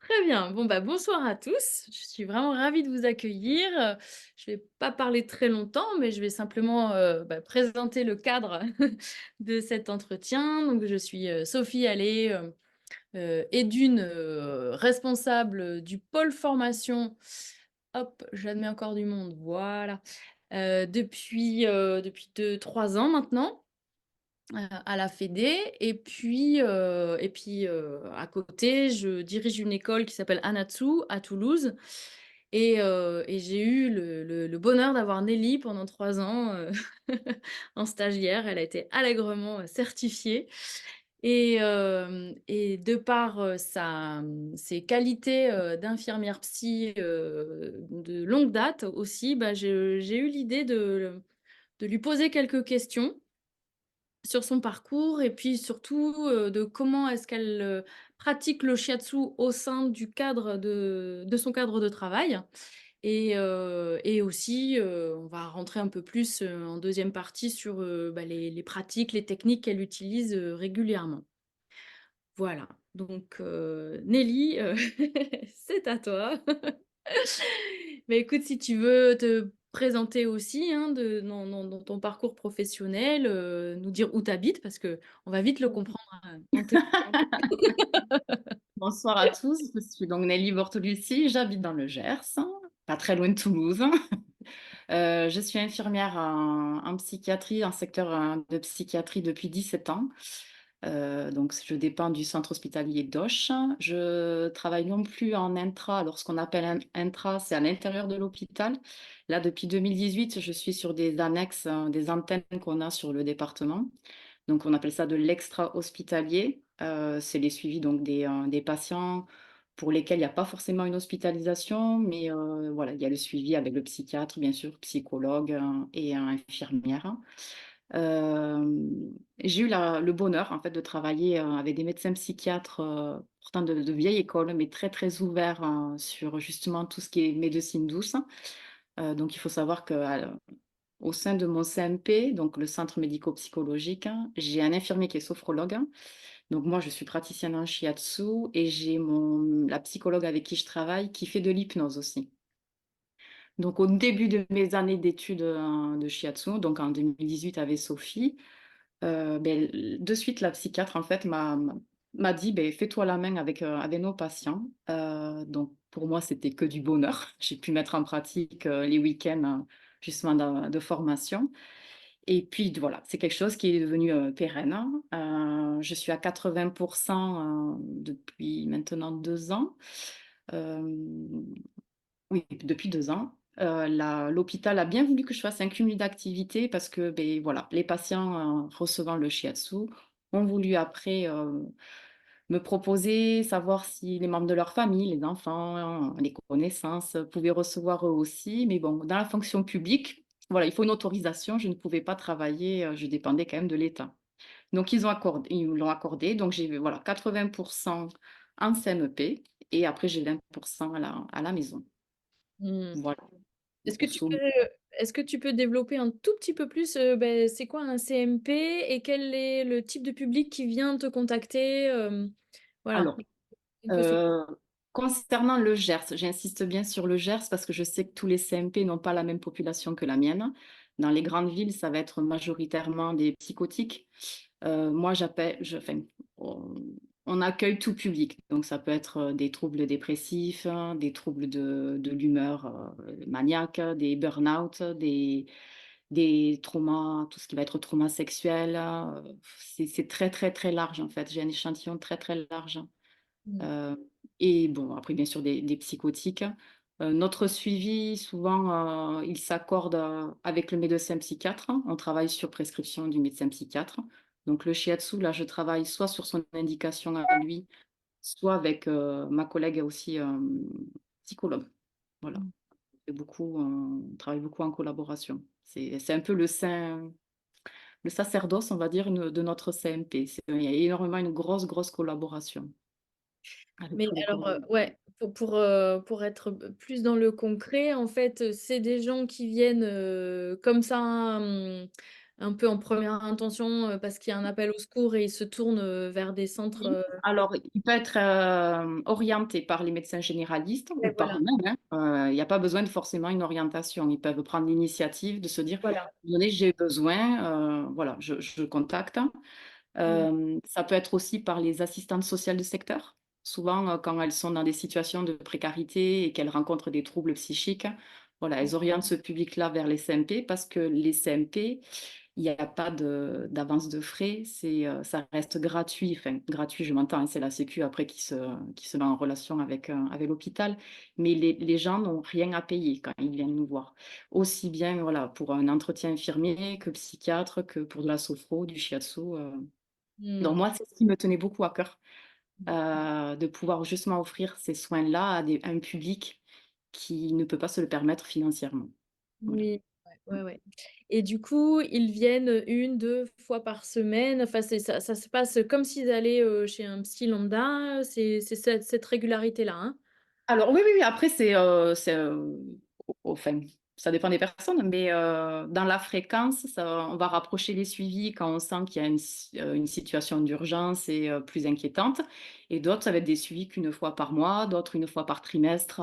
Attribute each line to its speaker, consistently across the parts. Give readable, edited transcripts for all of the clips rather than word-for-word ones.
Speaker 1: Très bien. Bon, bah, bonsoir à tous. Je suis vraiment ravie de vous accueillir. Je vais pas parler très longtemps, mais je vais simplement, présenter le cadre de cet entretien. Donc je suis, Sophie Allais, Édune, responsable, du pôle formation. Hop, j'admets encore du monde, voilà. Depuis 2-3 ans maintenant. À la Fédé et puis, à côté, je dirige une école qui s'appelle Anatsu à Toulouse et j'ai eu le bonheur d'avoir Nelly pendant 3 ans, en stagiaire. Elle a été allègrement, certifiée et de par, ses qualités, d'infirmière psy, de longue date aussi, bah, j'ai eu l'idée de lui poser quelques questions sur son parcours et puis surtout, de comment est-ce qu'elle, pratique le shiatsu au sein du cadre de son cadre de travail et aussi, on va rentrer un peu plus, en deuxième partie sur, les pratiques, les techniques qu'elle utilise, régulièrement. Voilà, donc Nelly, c'est à toi. Mais écoute, si tu veux te présenter aussi, hein, dans ton parcours professionnel, nous dire où tu habites parce qu'on va vite le comprendre, en t'écoutant.
Speaker 2: Bonsoir à tous, je suis donc Nelly Bortolussi, j'habite dans le Gers, pas très loin de Toulouse. Je suis infirmière en psychiatrie, en secteur de psychiatrie depuis 17 ans. Donc je dépends du centre hospitalier d'Auch. Je travaille non plus en intra, alors ce qu'on appelle un intra, c'est à l'intérieur de l'hôpital. Là, depuis 2018, je suis sur des annexes, des antennes qu'on a sur le département. Donc on appelle ça de l'extra-hospitalier. C'est les suivis donc des patients pour lesquels il n'y a pas forcément une hospitalisation, mais voilà, il y a le suivi avec le psychiatre, bien sûr, psychologue et infirmière. J'ai eu le bonheur en fait de travailler avec des médecins psychiatres pourtant de vieille école, mais très très ouverts sur justement tout ce qui est médecine douce. Donc il faut savoir que au sein de mon CMP, donc le centre médico-psychologique, j'ai un infirmier qui est sophrologue. Donc moi, je suis praticienne en shiatsu et j'ai la psychologue avec qui je travaille qui fait de l'hypnose aussi. Donc au début de mes années d'études de shiatsu, donc en 2018 avec Sophie, de suite la psychiatre en fait m'a dit: «Beh, fais-toi la main avec nos patients». Donc pour moi, c'était que du bonheur. J'ai pu mettre en pratique les week-ends justement de formation. Et puis voilà, c'est quelque chose qui est devenu, pérenne, hein. Je suis à 80 depuis maintenant 2 ans. Hem, oui, depuis 2 ans. L'hôpital a bien voulu que je fasse un cumul d'activités parce que, beh, voilà, les patients, recevant le shiatsu ont voulu après, me proposer, savoir si les membres de leur famille, les enfants, les connaissances, pouvaient recevoir eux aussi. Mais bon, dans la fonction publique, voilà, il faut une autorisation. Je ne pouvais pas travailler, je dépendais quand même de l'État. Donc ils me l'ont accordé. Donc j'ai voilà 80 en CMP et après j'ai 20 à la maison.
Speaker 1: Mmh.
Speaker 2: Voilà,
Speaker 1: Est-ce que tu
Speaker 2: grosso
Speaker 1: peux est-ce que tu peux développer un tout petit peu plus, c'est quoi un CMP et quel est le type de public qui vient te contacter? Voilà,
Speaker 2: alors,
Speaker 1: un peu sur
Speaker 2: heu, concernant le Gers, j'insiste bien sur le Gers parce que je sais que tous les CMP n'ont pas la même population que la mienne. Dans les grandes villes, ça va être majoritairement des psychotiques. Moi, on on accueille tout public, donc ça peut être, des troubles dépressifs, des troubles de l'humeur, maniaque, des burn-out, des traumas, tout ce qui va être trauma sexuel, c'est très, très, très large en fait. J'ai un échantillon très, très large.
Speaker 1: mmh.
Speaker 2: Heu et bon, après bien sûr des psychotiques. Notre suivi souvent, il s'accorde, avec le médecin psychiatre. On travaille sur prescription du médecin psychiatre. Donc le shiatsu, là, je travaille soit sur son indication à lui, soit avec, ma collègue aussi, psychologue. Voilà.
Speaker 1: Mmh.
Speaker 2: Et beaucoup, on travaille beaucoup en collaboration. C'est un peu le sacerdoce, on va dire, de notre CMP. Il y a énormément une grosse, grosse collaboration avec
Speaker 1: Mais
Speaker 2: tous les
Speaker 1: alors,
Speaker 2: collègues.
Speaker 1: ouais, pour être plus dans le concret, en fait, c'est des gens qui viennent, comme ça, un peu en première intention, parce qu'il y a un appel au secours et ils se tournent, vers des centres,
Speaker 2: Oui, alors il peut être, orienté par les médecins généralistes ou
Speaker 1: ouais,
Speaker 2: par
Speaker 1: voilà,
Speaker 2: eux-mêmes, hein. Il y a pas besoin de forcément une orientation. Ils peuvent prendre l'initiative de se dire:
Speaker 1: voilà.
Speaker 2: «Attendez, j'ai besoin, voilà, je contacte».
Speaker 1: Mmh.
Speaker 2: Ça peut être aussi par les assistantes sociales de secteur. Souvent, quand elles sont dans des situations de précarité et qu'elles rencontrent des troubles psychiques, voilà, elles orientent ce public-là vers les CMP parce que les CMP, il y a pas d'avance de frais, ça reste gratuit. Enfin, gratuit, je m'entends, hein, c'est la sécu après qui se met en relation avec l'hôpital, mais les gens n'ont rien à payer quand ils viennent nous voir. Aussi bien, voilà, pour un entretien infirmier que psychiatre, que pour de la sophro, du shiatsu. Donc
Speaker 1: Mmh.
Speaker 2: moi, c'est ce qui me tenait beaucoup à cœur, de pouvoir justement offrir ces soins-là à un public qui ne peut pas se le permettre financièrement. Voilà.
Speaker 1: Oui, ouais, ouais, ouais, et du coup, ils viennent, 1, 2 fois par semaine? Enfin, ça se passe comme s'ils allaient, chez un psy lambda? C'est cette régularité-là, hein?
Speaker 2: Alors oui, oui, oui, après enfin, ça dépend des personnes, mais dans la fréquence, on va rapprocher les suivis quand on sent qu'il y a une situation d'urgence et plus inquiétante, et d'autres, ça va être des suivis qu'une fois par mois, d'autres une fois par trimestre.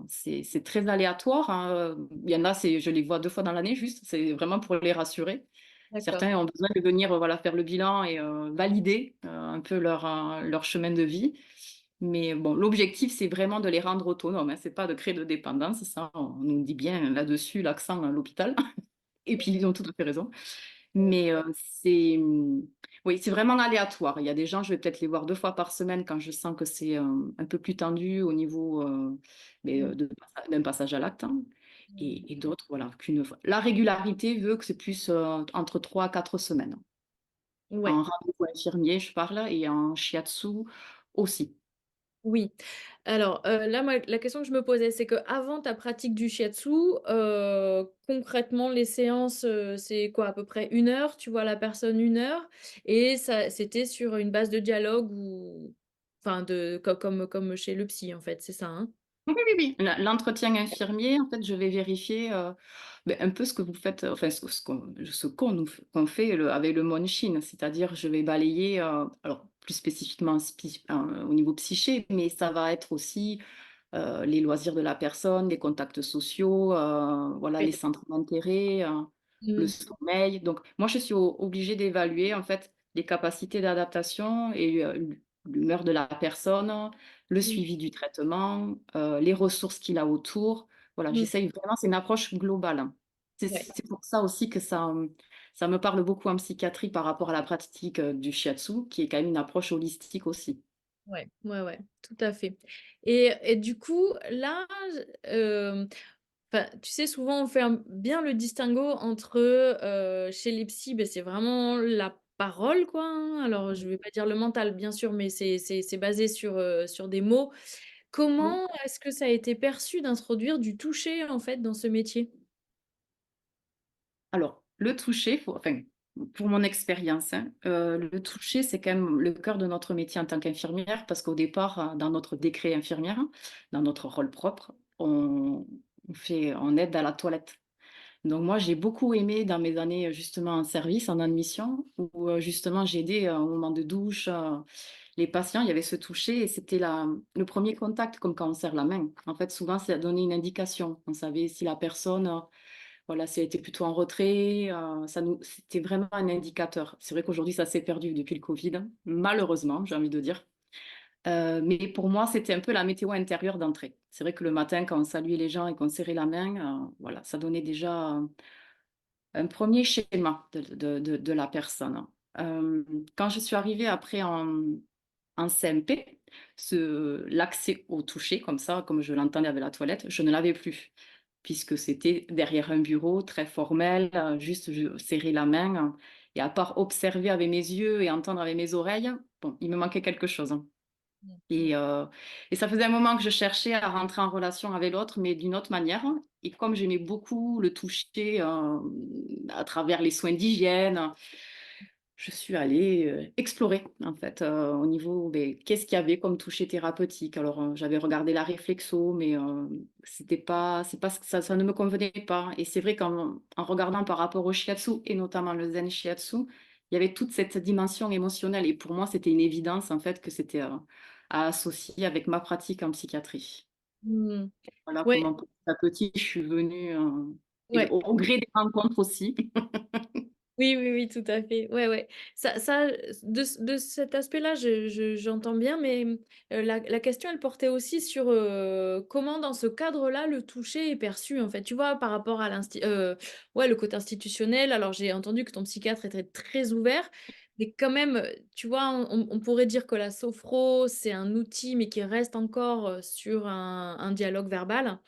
Speaker 2: C'est très aléatoire, hein. Il y en a, je les vois 2 fois dans l'année juste, c'est vraiment pour les rassurer.
Speaker 1: D'accord.
Speaker 2: Certains ont besoin de venir, voilà, faire le bilan et valider, un peu leur chemin de vie. Mais bon, l'objectif, c'est vraiment de les rendre autonomes, hein. C'est pas de créer de dépendance, ça, on nous dit bien là-dessus, l'accent à l'hôpital. Et puis ils ont tout à fait raison. Mais oui, c'est vraiment aléatoire. Il y a des gens, je vais peut-être les voir 2 fois par semaine quand je sens que c'est, un peu plus tendu au niveau,
Speaker 1: Mmh,
Speaker 2: d'un passage à l'acte, hein,
Speaker 1: mmh.
Speaker 2: et d'autres, voilà, qu'une fois. La régularité veut que c'est plus, entre 3 à 4 semaines.
Speaker 1: Ouais,
Speaker 2: En rendez-vous infirmier, je parle, et en shiatsu aussi.
Speaker 1: oui. Alors, là, moi, la question que je me posais, c'est qu'avant ta pratique du shiatsu, concrètement, les séances, c'est quoi? À peu près 1 heure? Tu vois la personne 1 heure et ça c'était sur une base de dialogue ou enfin de comme chez le psy, en fait, c'est ça, hein?
Speaker 2: Oui, oui, oui. L'entretien infirmier, en fait, je vais vérifier, un peu ce que vous faites, enfin qu'on fait avec le Mondshin. C'est-à-dire, je vais balayer, alors plus spécifiquement au niveau psyché, mais ça va être aussi, les loisirs de la personne, les contacts sociaux, voilà,
Speaker 1: Oui.
Speaker 2: les centres d'intérêt, le
Speaker 1: Mmh.
Speaker 2: sommeil. Donc moi, je suis obligée d'évaluer, en fait, les capacités d'adaptation et l'humeur de la personne, le
Speaker 1: Mmh.
Speaker 2: suivi du traitement, les ressources qu'il a autour. Voilà,
Speaker 1: Mmh.
Speaker 2: j'essaye vraiment, c'est une approche globale. C'est
Speaker 1: Ouais.
Speaker 2: c'est pour ça aussi que ça me parle beaucoup en psychiatrie par rapport à la pratique, du shiatsu, qui est quand même une approche holistique aussi.
Speaker 1: Ouais, ouais, ouais, tout à fait, et du coup, là, enfin, tu sais, souvent, on fait bien le distinguo entre, chez les psys, beh, c'est vraiment la parole, quoi, hein. Alors, je vais pas dire le mental, bien sûr, mais c'est basé sur des mots.
Speaker 2: Oui.
Speaker 1: Comment est-ce que ça a été perçu d'introduire du toucher, en fait, dans ce métier?
Speaker 2: Alors, le toucher, enfin, pour mon expérience, hein, le toucher, c'est quand même le cœur de notre métier en tant qu'infirmière, parce qu'au départ, dans notre décret infirmière, dans notre rôle propre, on aide à la toilette. Donc moi, j'ai beaucoup aimé dans mes années, justement en service, en admission, où, justement j'ai aidé, au moment de douche, les patients, il y avait ce toucher et c'était le premier contact, comme quand on serre la main. En fait, souvent, ça donnait une indication. On savait si la personne, voilà, si elle était plutôt en retrait, c'était vraiment un indicateur. C'est vrai qu'aujourd'hui, ça s'est perdu depuis le covid, malheureusement, j'ai envie de dire. Mais pour moi, c'était un peu la météo intérieure d'entrée. C'est vrai que le matin, quand on saluait les gens et qu'on serrait la main, voilà, ça donnait déjà, un premier schéma de la personne. Quand je suis arrivée après en CMP, l'accès au toucher comme ça, comme je l'entendais avec la toilette, je ne l'avais plus. Puisque c'était derrière un bureau très formel, juste je serrer la main, et à part observer avec mes yeux et entendre avec mes oreilles, bon, il me manquait quelque chose, hein.
Speaker 1: Mmh, mmh.
Speaker 2: Et ça faisait un moment que je cherchais à rentrer en relation avec l'autre, mais d'une autre manière. Et comme j'aimais beaucoup le toucher, à travers les soins d'hygiène, je suis allée, explorer en fait, au niveau, beh, qu'est-ce qu'il y avait comme toucher thérapeutique? Alors, j'avais regardé la réflexo, mais, c'est pas ce que ça ne me convenait pas et c'est vrai qu'en regardant par rapport au shiatsu et notamment le zen shiatsu, il y avait toute cette dimension émotionnelle et pour moi, c'était une évidence en fait que c'était, à associer avec ma pratique en psychiatrie.
Speaker 1: Mmh.
Speaker 2: Voilà
Speaker 1: Ouais,
Speaker 2: comment petit à petit je suis venue, et
Speaker 1: ouais.
Speaker 2: au gré des rencontres aussi.
Speaker 1: Oui, oui, oui, tout à fait. Ouais, ouais. De cet aspect-là, j'entends bien, mais, la question, elle portait aussi sur, comment dans ce cadre-là, le toucher est perçu, en fait. Tu vois, par rapport à ouais, le côté institutionnel. Alors, j'ai entendu que ton psychiatre était très ouvert, mais quand même, tu vois, on pourrait dire que la sophro, c'est un outil, mais qui reste encore, sur un dialogue verbal.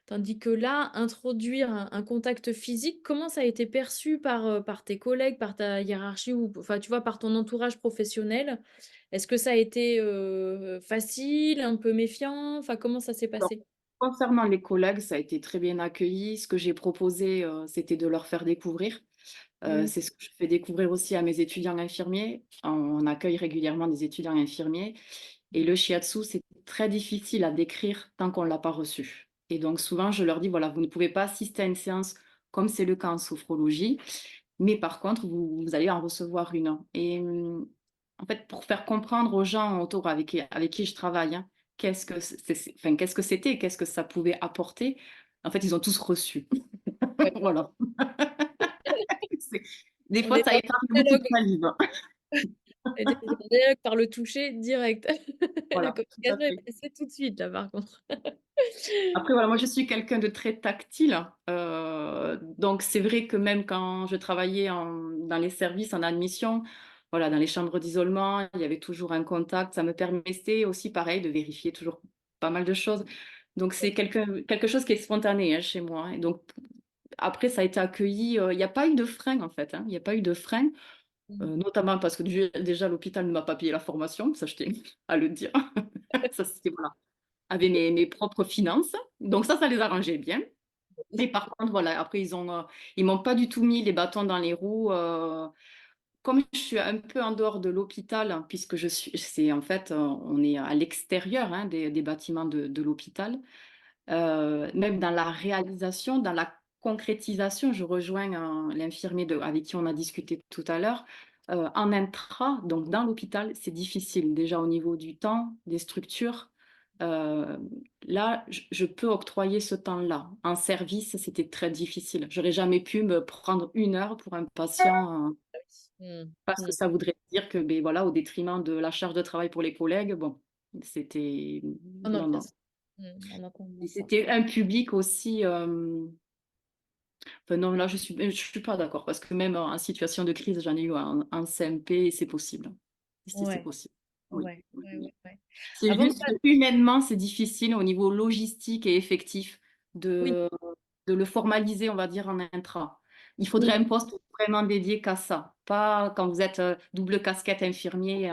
Speaker 1: Tandis que là, introduire un contact physique, comment ça a été perçu par tes collègues, par ta hiérarchie ou enfin, tu vois, par ton entourage professionnel? Est-ce que ça a été, facile, un peu méfiant? Enfin, comment ça s'est
Speaker 2: Alors,
Speaker 1: passé?
Speaker 2: concernant les collègues, ça a été très bien accueilli. Ce que j'ai proposé, c'était de leur faire découvrir.
Speaker 1: Mmh.
Speaker 2: C'est ce que je fais découvrir aussi à mes étudiants infirmiers. On accueille régulièrement des étudiants infirmiers et le shiatsu, c'est très difficile à décrire tant qu'on ne l'a pas reçu. Et donc souvent, je leur dis: «Voilà, vous ne pouvez pas assister à une séance comme c'est le cas en sophrologie, mais par contre, vous allez en recevoir une». Et en fait, pour faire comprendre aux gens autour avec qui je travaille, hein, qu'est-ce que c'était, qu'est-ce que ça pouvait apporter, en fait, ils ont tous reçu.
Speaker 1: Ouais,
Speaker 2: Voilà. C'est des
Speaker 1: on
Speaker 2: fois,
Speaker 1: est
Speaker 2: ça
Speaker 1: dans
Speaker 2: épargne
Speaker 1: le
Speaker 2: beaucoup de
Speaker 1: dialogue,
Speaker 2: salive.
Speaker 1: on était dans le dialogue par le toucher direct. La
Speaker 2: Voilà, tout à
Speaker 1: communication est
Speaker 2: fait.
Speaker 1: passée tout de suite là, par contre.
Speaker 2: Après voilà, moi je suis quelqu'un de très tactile, donc c'est vrai que même quand je travaillais dans les services en admission, voilà, dans les chambres d'isolement, il y avait toujours un contact. Ça me permettait aussi pareil de vérifier toujours pas mal de choses. Donc c'est quelque chose qui est spontané, hein, chez moi, hein. Et donc après ça a été accueilli, il y a pas eu de frein en fait, hein. Il y a pas eu de frein,
Speaker 1: Mmh.
Speaker 2: notamment parce que déjà l'hôpital ne m'a pas payé la formation, ça je tiens à le dire. Ça c'était voilà, avec mes propres finances, donc ça les arrangeait bien. Mais par contre, voilà, après ils m'ont pas du tout mis les bâtons dans les roues, comme je suis un peu en dehors de l'hôpital, hein, puisque c'est en fait, on est à l'extérieur, hein, des bâtiments de l'hôpital, même dans la réalisation, dans la concrétisation, je rejoins, l'infirmier avec qui on a discuté tout à l'heure, en intra, donc dans l'hôpital, c'est difficile déjà au niveau du temps, des structures. Heu, Là, je peux octroyer ce temps-là. En service, c'était très difficile. J'aurais jamais pu me prendre 1 heure pour un patient,
Speaker 1: Mmh.
Speaker 2: parce que
Speaker 1: Mmh.
Speaker 2: ça voudrait dire que, beh, voilà, au détriment de la charge de travail pour les collègues, bon, c'était
Speaker 1: Non, non,
Speaker 2: non,
Speaker 1: bien
Speaker 2: non.
Speaker 1: sûr. On entend bien
Speaker 2: Et
Speaker 1: ça.
Speaker 2: c'était un public aussi, enfin non, là, je suis pas d'accord parce que même en situation de crise, j'en ai eu en CMP et c'est possible. C'est
Speaker 1: Ouais,
Speaker 2: possible. Oui,
Speaker 1: ouais,
Speaker 2: oui,
Speaker 1: ouais,
Speaker 2: oui.
Speaker 1: ouais, ouais.
Speaker 2: C'est
Speaker 1: Avant de
Speaker 2: juste que humainement, c'est difficile au niveau logistique et effectif
Speaker 1: Oui,
Speaker 2: de de le formaliser, on va dire, en intra. Il faudrait
Speaker 1: mmh,
Speaker 2: un poste vraiment dédié qu'à ça, pas quand vous êtes, double casquette infirmier,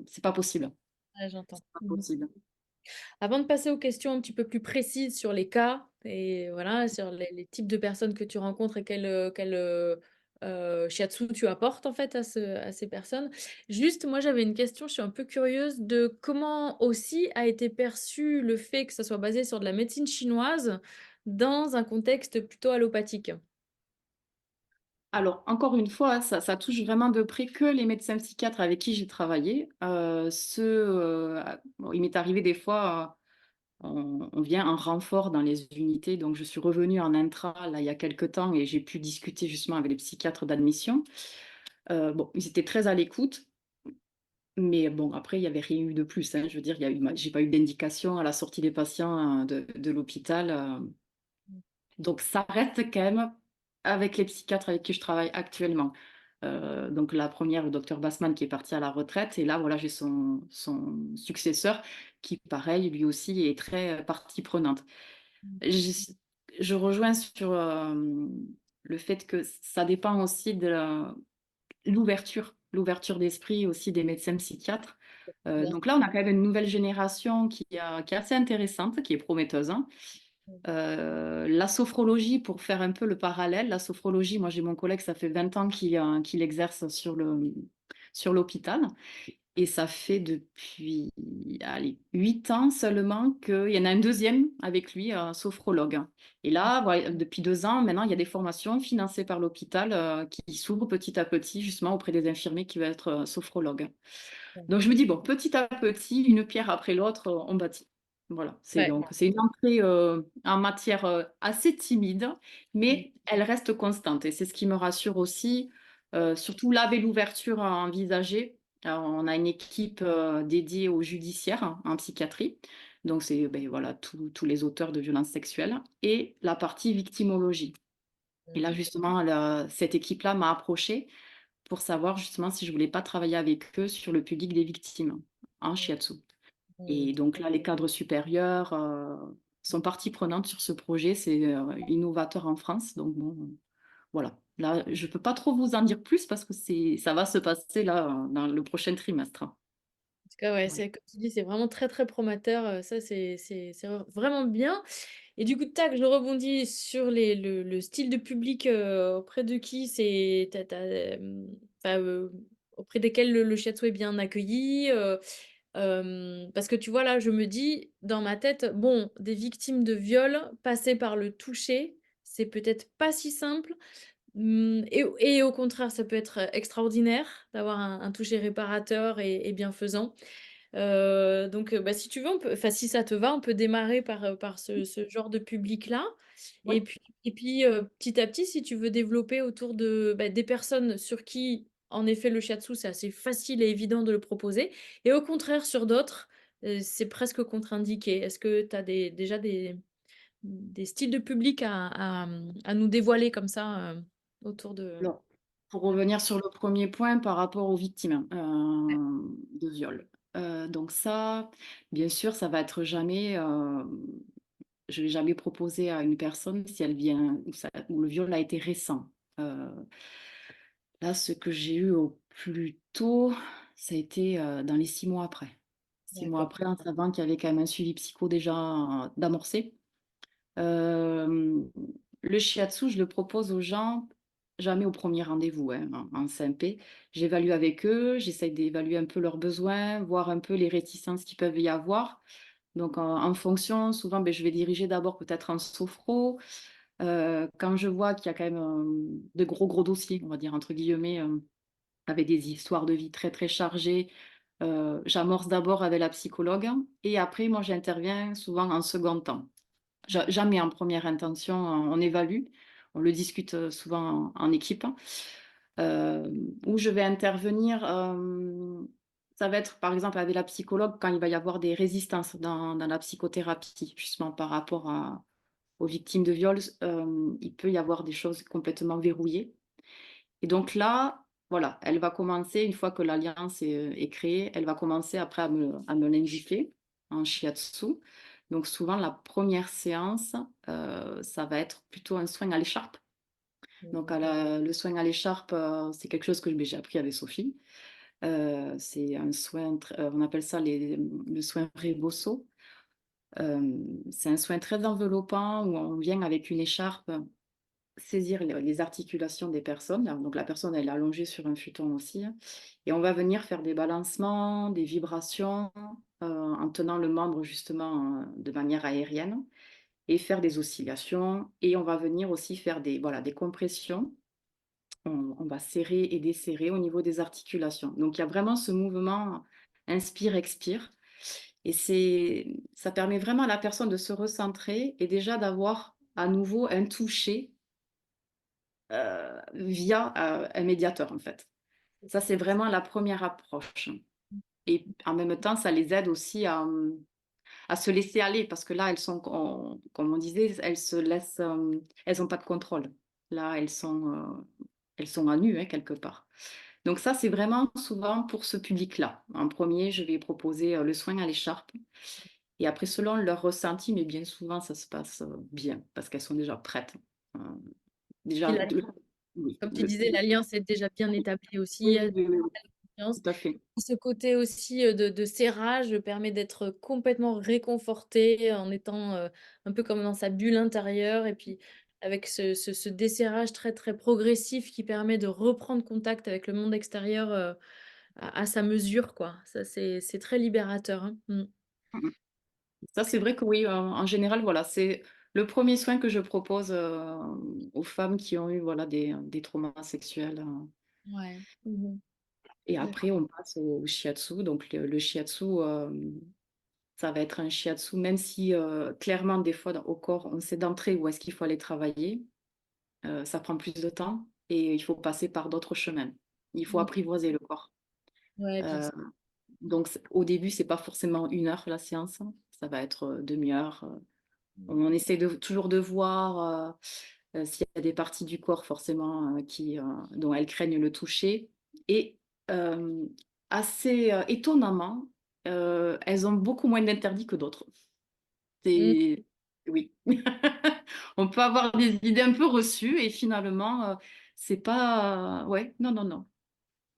Speaker 2: c'est pas possible.
Speaker 1: ouais, j'entends.
Speaker 2: C'est pas
Speaker 1: Mmh.
Speaker 2: possible.
Speaker 1: Avant de passer aux questions un petit peu plus précises sur les cas et voilà, sur les types de personnes que tu rencontres et quel shiatsu tu apportes en fait à ces personnes. Juste, moi j'avais une question, je suis un peu curieuse de comment aussi a été perçu le fait que ça soit basé sur de la médecine chinoise dans un contexte plutôt allopathique?
Speaker 2: Alors, encore une fois, ça touche vraiment de près que les médecins psychiatres avec qui j'ai travaillé. Bon, il m'est arrivé des fois, on vient en renfort dans les unités, donc je suis revenue en intra, là, il y a quelque temps et j'ai pu discuter justement avec les psychiatres d'admission. Bon, ils étaient très à l'écoute, mais bon, après, il y avait rien eu de plus, hein. Je veux dire, j'ai pas eu d'indication à la sortie des patients, de l'hôpital, donc ça reste quand même avec les psychiatres avec qui je travaille actuellement. Donc la première, le docteur Bassman qui est parti à la retraite et là, voilà, j'ai son successeur qui, pareil, lui aussi est très, partie prenante.
Speaker 1: Mmh.
Speaker 2: Je je rejoins sur, le fait que ça dépend aussi de l'ouverture d'esprit aussi des médecins psychiatres.
Speaker 1: Bien
Speaker 2: Donc là, on a quand même une nouvelle génération qui est assez intéressante, qui est prometteuse, hein. La sophrologie, pour faire un peu le parallèle, la sophrologie, moi j'ai mon collègue, ça fait 20 ans qu'il exerce sur l'hôpital. Et ça fait depuis, allez, 8 ans seulement qu'il y en a un deuxième avec lui, un sophrologue. Et là, voilà, depuis 2 ans, maintenant, il y a des formations financées par l'hôpital qui s'ouvrent petit à petit, justement, auprès des infirmiers qui veulent être sophrologues. Donc, je me dis, bon, petit à petit, une pierre après l'autre, on bâtit. Voilà, c'est
Speaker 1: Ouais.
Speaker 2: donc c'est une entrée en matière assez timide,
Speaker 1: Mm.
Speaker 2: mais elle reste constante. Et c'est ce qui me rassure aussi, surtout là, avec l'ouverture à envisager. Alors, on a une équipe dédiée au judiciaire en psychiatrie. Donc, c'est ben, voilà, tous les auteurs de violences sexuelles et la partie victimologie. Et là, justement, cette équipe-là m'a approchée pour savoir justement si je voulais pas travailler avec eux sur le public des victimes en shiatsu.
Speaker 1: Mm.
Speaker 2: Et donc là, les cadres supérieurs sont partie prenante sur ce projet. C'est innovateur en France. Donc bon, voilà. Là, je peux pas trop vous en dire plus parce que ça va se passer là dans le prochain trimestre.
Speaker 1: En tout cas, ouais,
Speaker 2: Ouais.
Speaker 1: c'est comme tu dis, c'est vraiment très, très prometteur. Ça, c'est vraiment bien. Et du coup, tac, je rebondis sur le style de public auprès de qui enfin, auprès desquels le shiatsu est bien accueilli. Parce que tu vois, là, je me dis, dans ma tête, bon, des victimes de viol, passer par le toucher, c'est peut-être pas si simple. Et au contraire, ça peut être extraordinaire d'avoir un toucher réparateur et bienfaisant. Donc, bah, si tu veux, enfin, si ça te va, on peut démarrer par ce genre de public-là.
Speaker 2: Ouais.
Speaker 1: Et puis, petit à petit, si tu veux développer autour bah, des personnes sur qui, en effet, le shiatsu, c'est assez facile et évident de le proposer. Et au contraire, sur d'autres, c'est presque contre-indiqué. Est-ce que tu as déjà des styles de public à nous dévoiler comme ça autour de...
Speaker 2: Alors, pour revenir sur le premier point par rapport aux victimes de viol. Donc ça, bien sûr, ça va être jamais. Je ne vais jamais proposer à une personne si elle vient où le viol a été récent. Euh, Là, ce que j'ai eu au plus tôt, ça a été dans les 6 mois après. 6 mois
Speaker 1: D'accord.
Speaker 2: après, en savant qu'il y avait quand même un suivi psycho déjà d'amorcé. Euh, le shiatsu, je le propose aux gens jamais au premier rendez-vous, hein, en CMP. J'évalue avec eux, j'essaye d'évaluer un peu leurs besoins, voir un peu les réticences qu'il peuvent y avoir. Donc, en fonction, souvent, ben, je vais diriger d'abord peut-être en sophro. Quand je vois qu'il y a quand même de gros, gros dossiers, on va dire, entre guillemets, avec des histoires de vie très, très chargées, j'amorce d'abord avec la psychologue et après, moi, j'interviens souvent en second temps. Jamais en première intention, on évalue, on le discute souvent en équipe, euh, où je vais intervenir. Ça va être par exemple avec la psychologue quand il va y avoir des résistances dans la psychothérapie, justement par rapport aux victimes de viols, il peut y avoir des choses complètement verrouillées. Et donc là, voilà, elle va commencer, une fois que l'alliance est créée, elle va commencer après à me l'indiquer en shiatsu. Donc souvent, la première séance, ça va être plutôt un soin à l'écharpe. Donc
Speaker 1: Mhm.
Speaker 2: le soin à l'écharpe, c'est quelque chose que j'ai appris avec Sophie. C'est un soin, on appelle ça le soin rebosso. C'est un soin très enveloppant où on vient avec une écharpe saisir les articulations des personnes. Donc la personne, elle est allongée sur un futon aussi, hein. Et on va venir faire des balancements, des vibrations, en tenant le membre justement de manière aérienne et faire des oscillations. Et on va venir aussi faire voilà, des compressions. On va serrer et desserrer au niveau des articulations. Donc il y a vraiment ce mouvement inspire-expire. Et ça permet vraiment à la personne de se recentrer et déjà d'avoir à nouveau un toucher via un médiateur, en fait. Ça, c'est vraiment la première approche. Et en même temps, ça les aide aussi à se laisser aller parce que là, elles sont, comme on disait, elles se laissent, elles n'ont pas de contrôle. Là, elles sont à nu, hein, quelque part. Donc ça, c'est vraiment souvent pour ce public-là. En premier, je vais proposer le soin à l'écharpe. Et après, selon leur ressenti, mais bien souvent, ça se passe bien parce qu'elles sont déjà prêtes. Euh,
Speaker 1: Puis
Speaker 2: déjà,
Speaker 1: là,
Speaker 2: oui,
Speaker 1: comme tu disais, l'alliance est déjà bien établie aussi.
Speaker 2: oui, oui, oui, oui. tout à fait.
Speaker 1: Ce côté aussi, de serrage permet d'être complètement réconforté en étant, un peu comme dans sa bulle intérieure et puis avec ce desserrage très, très progressif qui permet de reprendre contact avec le monde extérieur, à sa mesure, quoi. Ça, c'est très libérateur, hein. Mmh.
Speaker 2: Mmh. Ça, c'est vrai que oui, en général, voilà, c'est le premier soin que je propose, aux femmes qui ont eu, voilà, des traumas sexuels,
Speaker 1: Ouais. Mmh.
Speaker 2: et
Speaker 1: D'accord.
Speaker 2: après on passe au shiatsu. Donc le shiatsu, ça va être un shiatsu même si, clairement des fois au corps, on sait d'entrée où est-ce qu'il faut aller travailler, ça prend plus de temps et il faut passer par d'autres chemins. Il faut
Speaker 1: Mmh.
Speaker 2: apprivoiser le corps.
Speaker 1: Ouais, bien
Speaker 2: Heu,
Speaker 1: sûr.
Speaker 2: donc au début, c'est pas forcément 1 heure la séance, ça va être, 1/2 heure.
Speaker 1: Mmh.
Speaker 2: On essaie de toujours de voir, s'il y a des parties du corps forcément, dont elles craignent le toucher et hem, assez, étonnamment, elles ont beaucoup moins d'interdits que d'autres.
Speaker 1: Mmh.
Speaker 2: C'est oui. On peut avoir des idées un peu reçues et finalement, c'est pas ouais, non, non, non.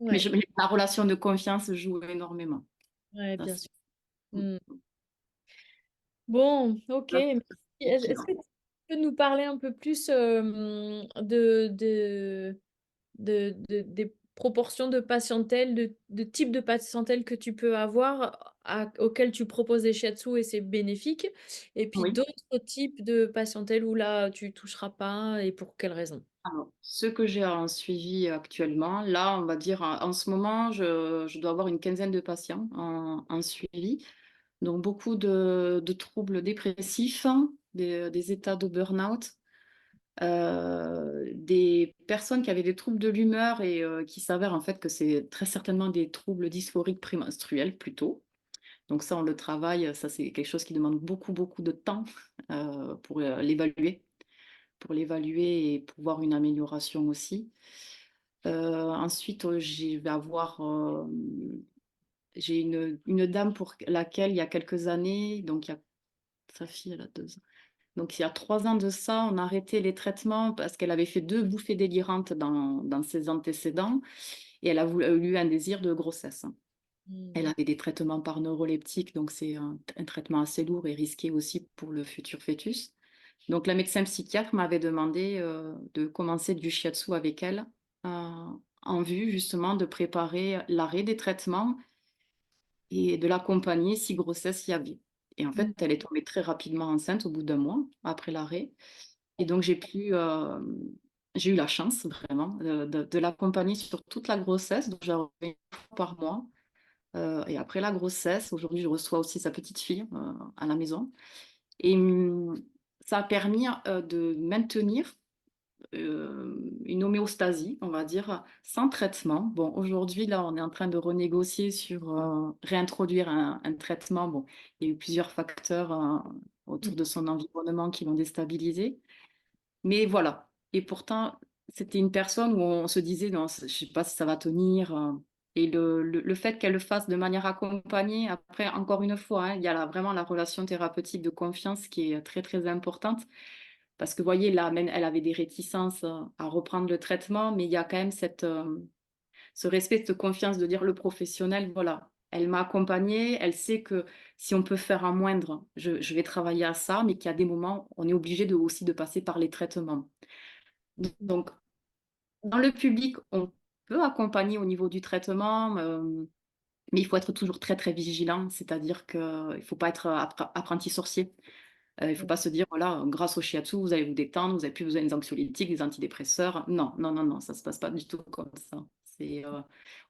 Speaker 1: Ouais,
Speaker 2: Mais la relation de confiance joue énormément.
Speaker 1: ouais,
Speaker 2: Ça
Speaker 1: bien
Speaker 2: c'est
Speaker 1: sûr.
Speaker 2: mmh,
Speaker 1: Mmh. Bon, OK,
Speaker 2: ça
Speaker 1: merci.
Speaker 2: c'est
Speaker 1: Est-ce
Speaker 2: motivant.
Speaker 1: que tu peux nous parler un peu plus, des proportions de patientèle, de type de patientèle que tu peux avoir auquel tu proposes des shiatsu et c'est bénéfique? Et puis
Speaker 2: Oui.
Speaker 1: d'autres types de patientèle où là, tu toucheras pas et pour quelles raisons?
Speaker 2: Alors, ce que j'ai en suivi actuellement, là, on va dire, en ce moment, je dois avoir une quinzaine de patients en suivi. Donc, beaucoup de troubles dépressifs, des états de burn-out, des personnes qui avaient des troubles de l'humeur et qui s'avèrent en fait que c'est très certainement des troubles dysphoriques prémenstruels plutôt. Donc ça, on le travaille, ça c'est quelque chose qui demande beaucoup, beaucoup de temps pour l'évaluer et pour voir une amélioration aussi. Ensuite, je vais avoir, j'ai une dame pour laquelle il y a quelques années, donc il y a sa fille, elle a 2 ans. Donc il y a 3 ans de ça, on a arrêté les traitements parce qu'elle avait fait 2 bouffées délirantes dans ses antécédents et elle a eu un désir de grossesse. Elle
Speaker 1: Mmh.
Speaker 2: avait des traitements par neuroleptique, donc c'est un traitement assez lourd et risqué aussi pour le futur fœtus. Donc la médecin psychiatre m'avait demandé, de commencer du shiatsu avec elle, heu, en vue justement de préparer l'arrêt des traitements et de l'accompagner si grossesse il y avait. Et en fait,
Speaker 1: Mmh.
Speaker 2: elle est tombée très rapidement enceinte au bout d'1 mois après l'arrêt et donc j'ai eu la chance vraiment, de l'accompagner sur toute la grossesse, donc je la revoyais 1 fois par mois, et après la grossesse, aujourd'hui je reçois aussi sa petite fille, à la maison et ça a permis, de maintenir une homéostasie, on va dire, sans traitement. Bon, aujourd'hui, là, on est en train de renégocier sur, réintroduire un traitement. Bon, il y a eu plusieurs facteurs, autour
Speaker 1: Mmh.
Speaker 2: de son environnement qui l'ont déstabilisé. Mais voilà. Et pourtant, c'était une personne où on se disait: «Non, je sais pas si ça va tenir», et le fait qu'elle le fasse de manière accompagnée, après, encore une fois, hein, il y a vraiment la relation thérapeutique de confiance qui est très, très importante. Parce que vous voyez, là, même elle avait des réticences, à reprendre le traitement, mais il y a quand même ce respect, cette confiance de dire le professionnel, voilà, elle m'a accompagnée, elle sait que si on peut faire un moindre, je vais travailler à ça, mais qu'il y a des moments, on est obligé aussi de passer par les traitements. Donc, dans le public, on peut accompagner au niveau du traitement, mais il faut être toujours très, très vigilant, c'est-à-dire qu'il ne faut pas être apprenti sorcier. Il ne faut pas se dire: «Voilà, grâce au shiatsu, vous allez vous détendre, vous avez plus besoin des anxiolytiques, des antidépresseurs». Non, non, non, non, ça se passe pas du tout comme ça.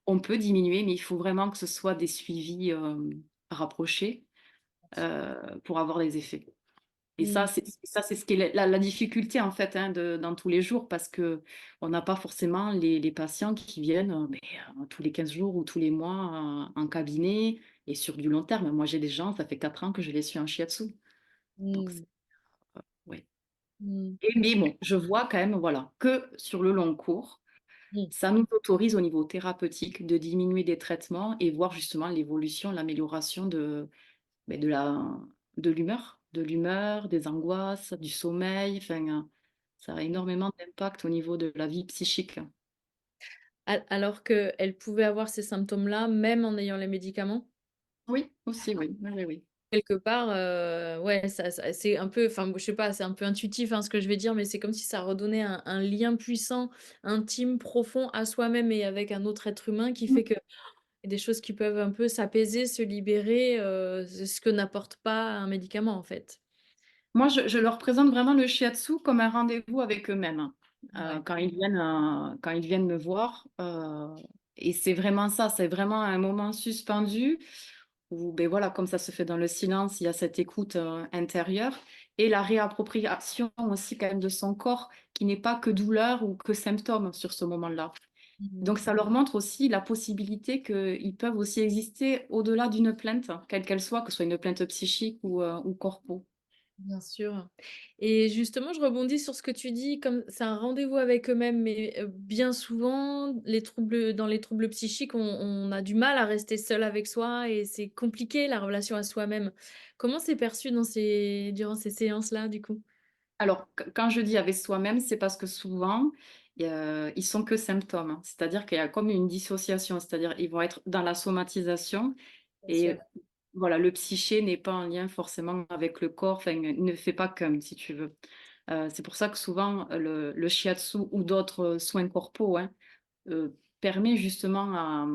Speaker 2: On peut diminuer, mais il faut vraiment que ce soit des suivis, rapprochés, pour avoir des effets. Et
Speaker 1: Mmh.
Speaker 2: ça, c'est ce qui est la difficulté, en fait, hein, dans tous les jours parce qu'on n'a pas forcément les patients qui viennent, tous les 15 jours ou tous les mois, en cabinet et sur du long terme. Moi, j'ai des gens, ça fait 4 ans que je les suis en shiatsu. Donc
Speaker 1: Mmh.
Speaker 2: ouais.
Speaker 1: Mmh.
Speaker 2: Mais bon, je vois quand même, voilà, que sur le long cours,
Speaker 1: Mmh.
Speaker 2: ça nous autorise au niveau thérapeutique de diminuer des traitements et voir justement l'évolution, l'amélioration de l'humeur, des angoisses, du sommeil, enfin, ça a
Speaker 1: Mmh.
Speaker 2: énormément d'impact au niveau de la vie psychique.
Speaker 1: Alors qu'elle pouvait avoir ces symptômes-là, même en ayant les médicaments?
Speaker 2: Oui, aussi, oui. Oui, oui, oui.
Speaker 1: Quelque part, ouais, ça c'est un peu enfin, je sais pas, c'est un peu intuitif, hein, ce que je vais dire, mais c'est comme si ça redonnait un lien puissant, intime, profond à soi-même et avec un autre être humain qui fait que y a des choses qui peuvent un peu s'apaiser, se libérer, ce que n'apporte pas un médicament, en fait.
Speaker 2: Moi, je leur présente vraiment le shiatsu comme un rendez-vous avec eux-mêmes,
Speaker 1: Ouais.
Speaker 2: quand ils viennent me voir, et c'est vraiment ça, c'est vraiment un moment suspendu où, beh, voilà, comme ça se fait dans le silence, il y a cette écoute, intérieure et la réappropriation aussi quand même de son corps qui n'est pas que douleur ou que symptôme sur ce moment-là.
Speaker 1: Mmh.
Speaker 2: Donc ça leur montre aussi la possibilité qu'ils peuvent aussi exister au-delà d'une plainte, quelle qu'elle soit, que ce soit une plainte psychique ou corpo.
Speaker 1: Bien sûr et justement, je rebondis sur ce que tu dis, comme c'est un rendez-vous avec eux-mêmes, mais bien souvent, dans les troubles psychiques, on a du mal à rester seul avec soi et c'est compliqué la relation à soi-même. Comment c'est perçu durant ces séances-là, du coup?
Speaker 2: Alors, quand je dis avec soi-même, c'est parce que souvent, ils sont que symptômes, hein. C'est-à-dire qu'il y a comme une dissociation, c'est-à-dire ils vont être dans la somatisation
Speaker 1: Bien sûr.
Speaker 2: et voilà, le psyché n'est pas en lien forcément avec le corps, enfin, ne fait pas qu'un, si tu veux. C'est pour ça que souvent, le shiatsu ou d'autres, soins corporels, hein, permet justement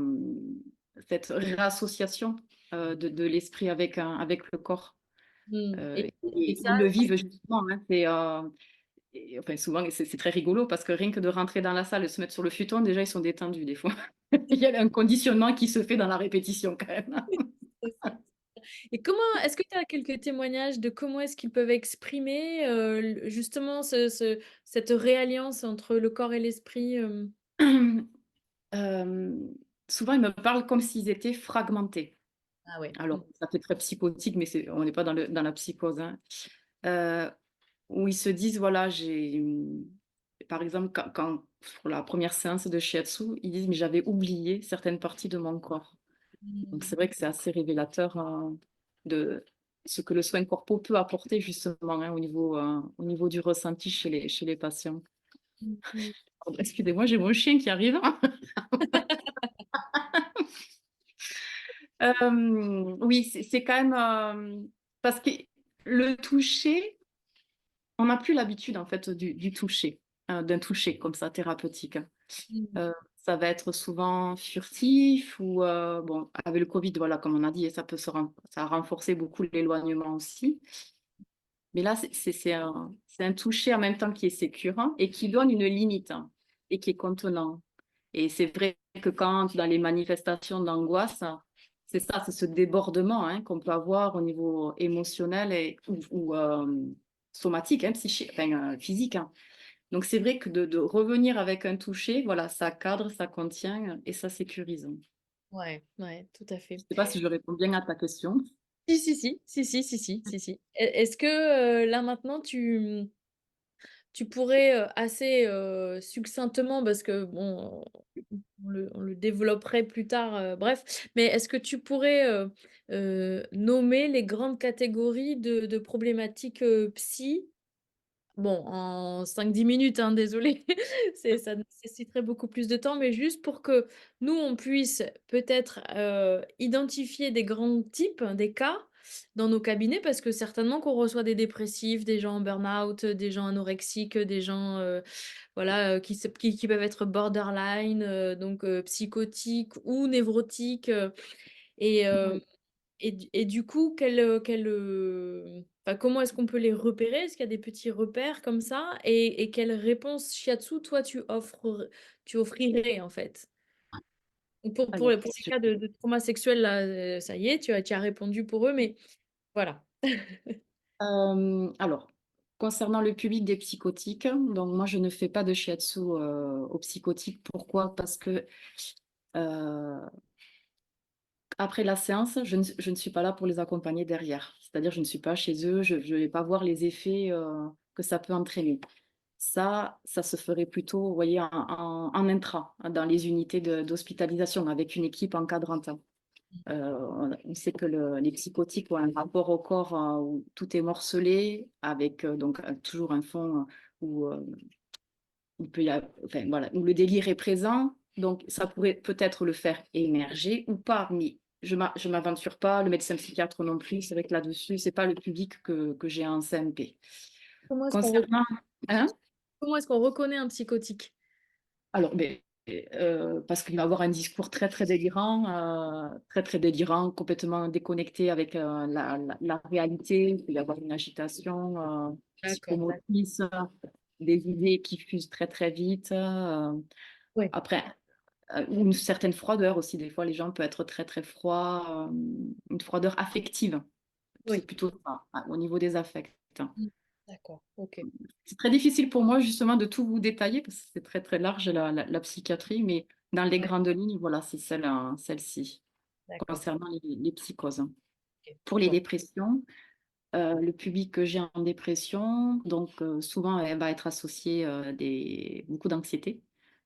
Speaker 2: cette réassociation, de l'esprit avec le corps,
Speaker 1: Mmh et
Speaker 2: et
Speaker 1: ça,
Speaker 2: ils le vivent justement, hein. Et enfin, souvent, c'est très rigolo parce que rien que de rentrer dans la salle et se mettre sur le futon, déjà, ils sont détendus des fois. Il y a un conditionnement qui se fait dans la répétition quand même.
Speaker 1: c'est ça. Et comment est-ce que tu as quelques témoignages de comment est-ce qu'ils peuvent exprimer, l justement cette réalliance entre le corps et l'esprit,
Speaker 2: Hem, Souvent, ils me parlent comme s'ils étaient fragmentés.
Speaker 1: Ah ouais. Mmh.
Speaker 2: Alors, ça fait très psychotique, mais on n'est pas dans la psychose, hein. Heu, où ils se disent, voilà, par exemple, pour la première séance de shiatsu, ils disent: «Mais j'avais oublié certaines parties de mon corps». Donc
Speaker 1: Mmh.
Speaker 2: c'est vrai que c'est assez révélateur, de ce que le soin corpo peut apporter justement, hein, au niveau du ressenti chez les patients.
Speaker 1: Mmh mh.
Speaker 2: Pardon, excusez-moi, j'ai mon chien qui arrive. Oui, c'est quand même, parce que le toucher, on n'a plus l'habitude en fait du toucher, d'un toucher comme ça thérapeutique.
Speaker 1: Mmh.
Speaker 2: Ça va être souvent furtif ou, bon, avec le covid, voilà, comme on a dit, ça a renforcé beaucoup l'éloignement aussi. Mais là, c'est un toucher en même temps qui est sécurant et qui donne une limite, hein, et qui est contenant. Et c'est vrai que quand dans les manifestations d'angoisse, c'est ça, c'est ce débordement, hein, qu'on peut avoir au niveau émotionnel ou somatique, hein, enfin, physique, hein. Donc c'est vrai que de revenir avec un toucher, voilà, ça cadre, ça contient et ça sécurise.
Speaker 1: Ouais, ouais, tout à
Speaker 2: Je
Speaker 1: fait.
Speaker 2: sais pas si je réponds bien à ta question.
Speaker 1: Si, si, si. Si, si, si, si, si, si. Est-ce que, là maintenant tu pourrais, assez, succinctement parce que bon, on le développerait plus tard, bref, mais est-ce que tu pourrais, nommer les grandes catégories de problématiques, psy. Bon, en 5-10 minutes, hein, désolée, ça nécessiterait beaucoup plus de temps, mais juste pour que nous, on puisse peut-être, identifier des grands types, des cas dans nos cabinets, parce que certainement qu'on reçoit des dépressifs, des gens en burn-out, des gens anorexiques, des gens, voilà, qui peuvent être borderline, donc psychotiques ou névrotiques, et
Speaker 2: Oui.
Speaker 1: du coup, enfin, comment est-ce qu'on peut les repérer? Est-ce qu'il y a des petits repères comme ça? Et quelle réponse shiatsu, toi, tu offrirais, en fait? Ou
Speaker 2: Alors,
Speaker 1: pour ces cas de trauma sexuel là, ça y est, tu as répondu pour eux, mais voilà.
Speaker 2: Alors, concernant le public des psychotiques, donc moi je ne fais pas de shiatsu, aux psychotiques. Pourquoi? Parce que, heu, après la séance, je ne suis pas là pour les accompagner derrière. C'est-à-dire je ne suis pas chez eux, je vais pas voir les effets, que ça peut entraîner. Ça se ferait plutôt, vous voyez, en intra, dans les unités d'hospitalisation avec une équipe encadrante. On sait que les psychotiques ont un rapport au corps, où tout est morcelé avec, donc toujours un fond, où, il peut y a enfin voilà, où le délire est présent, Donc ça pourrait peut-être le faire émerger ou pas, mais je m'aventure pas, le médecin psychiatre non plus. C'est vrai que là-dessus, c'est pas le public que j'ai en CMP.
Speaker 1: Comment est-ce qu'on
Speaker 2: Concernant hein?
Speaker 1: comment est-ce qu'on reconnaît un psychotique?
Speaker 2: Alors, beh, parce qu'il va avoir un discours très, très délirant, complètement déconnecté avec, la réalité. Il peut y avoir une agitation,
Speaker 1: D'accord, d'accord.
Speaker 2: psychomotrice, des idées qui fusent très, très vite,
Speaker 1: Ouais,
Speaker 2: après, ou une certaine froideur aussi. Des fois, les gens peuvent être très, très froids, une froideur affective. C'est
Speaker 1: oui.
Speaker 2: plutôt ça, au niveau des affects.
Speaker 1: Mmh. D'accord, OK.
Speaker 2: C'est très difficile pour moi justement de tout vous détailler parce que c'est très, très large la psychiatrie, mais dans les
Speaker 1: Ouais,
Speaker 2: grandes lignes, voilà, c'est celle-ci,
Speaker 1: d'accord.
Speaker 2: concernant les psychoses.
Speaker 1: OK.
Speaker 2: Pour les
Speaker 1: Bon.
Speaker 2: dépressions, le public que j'ai en dépression, donc souvent elle va être associée, beaucoup d'anxiété.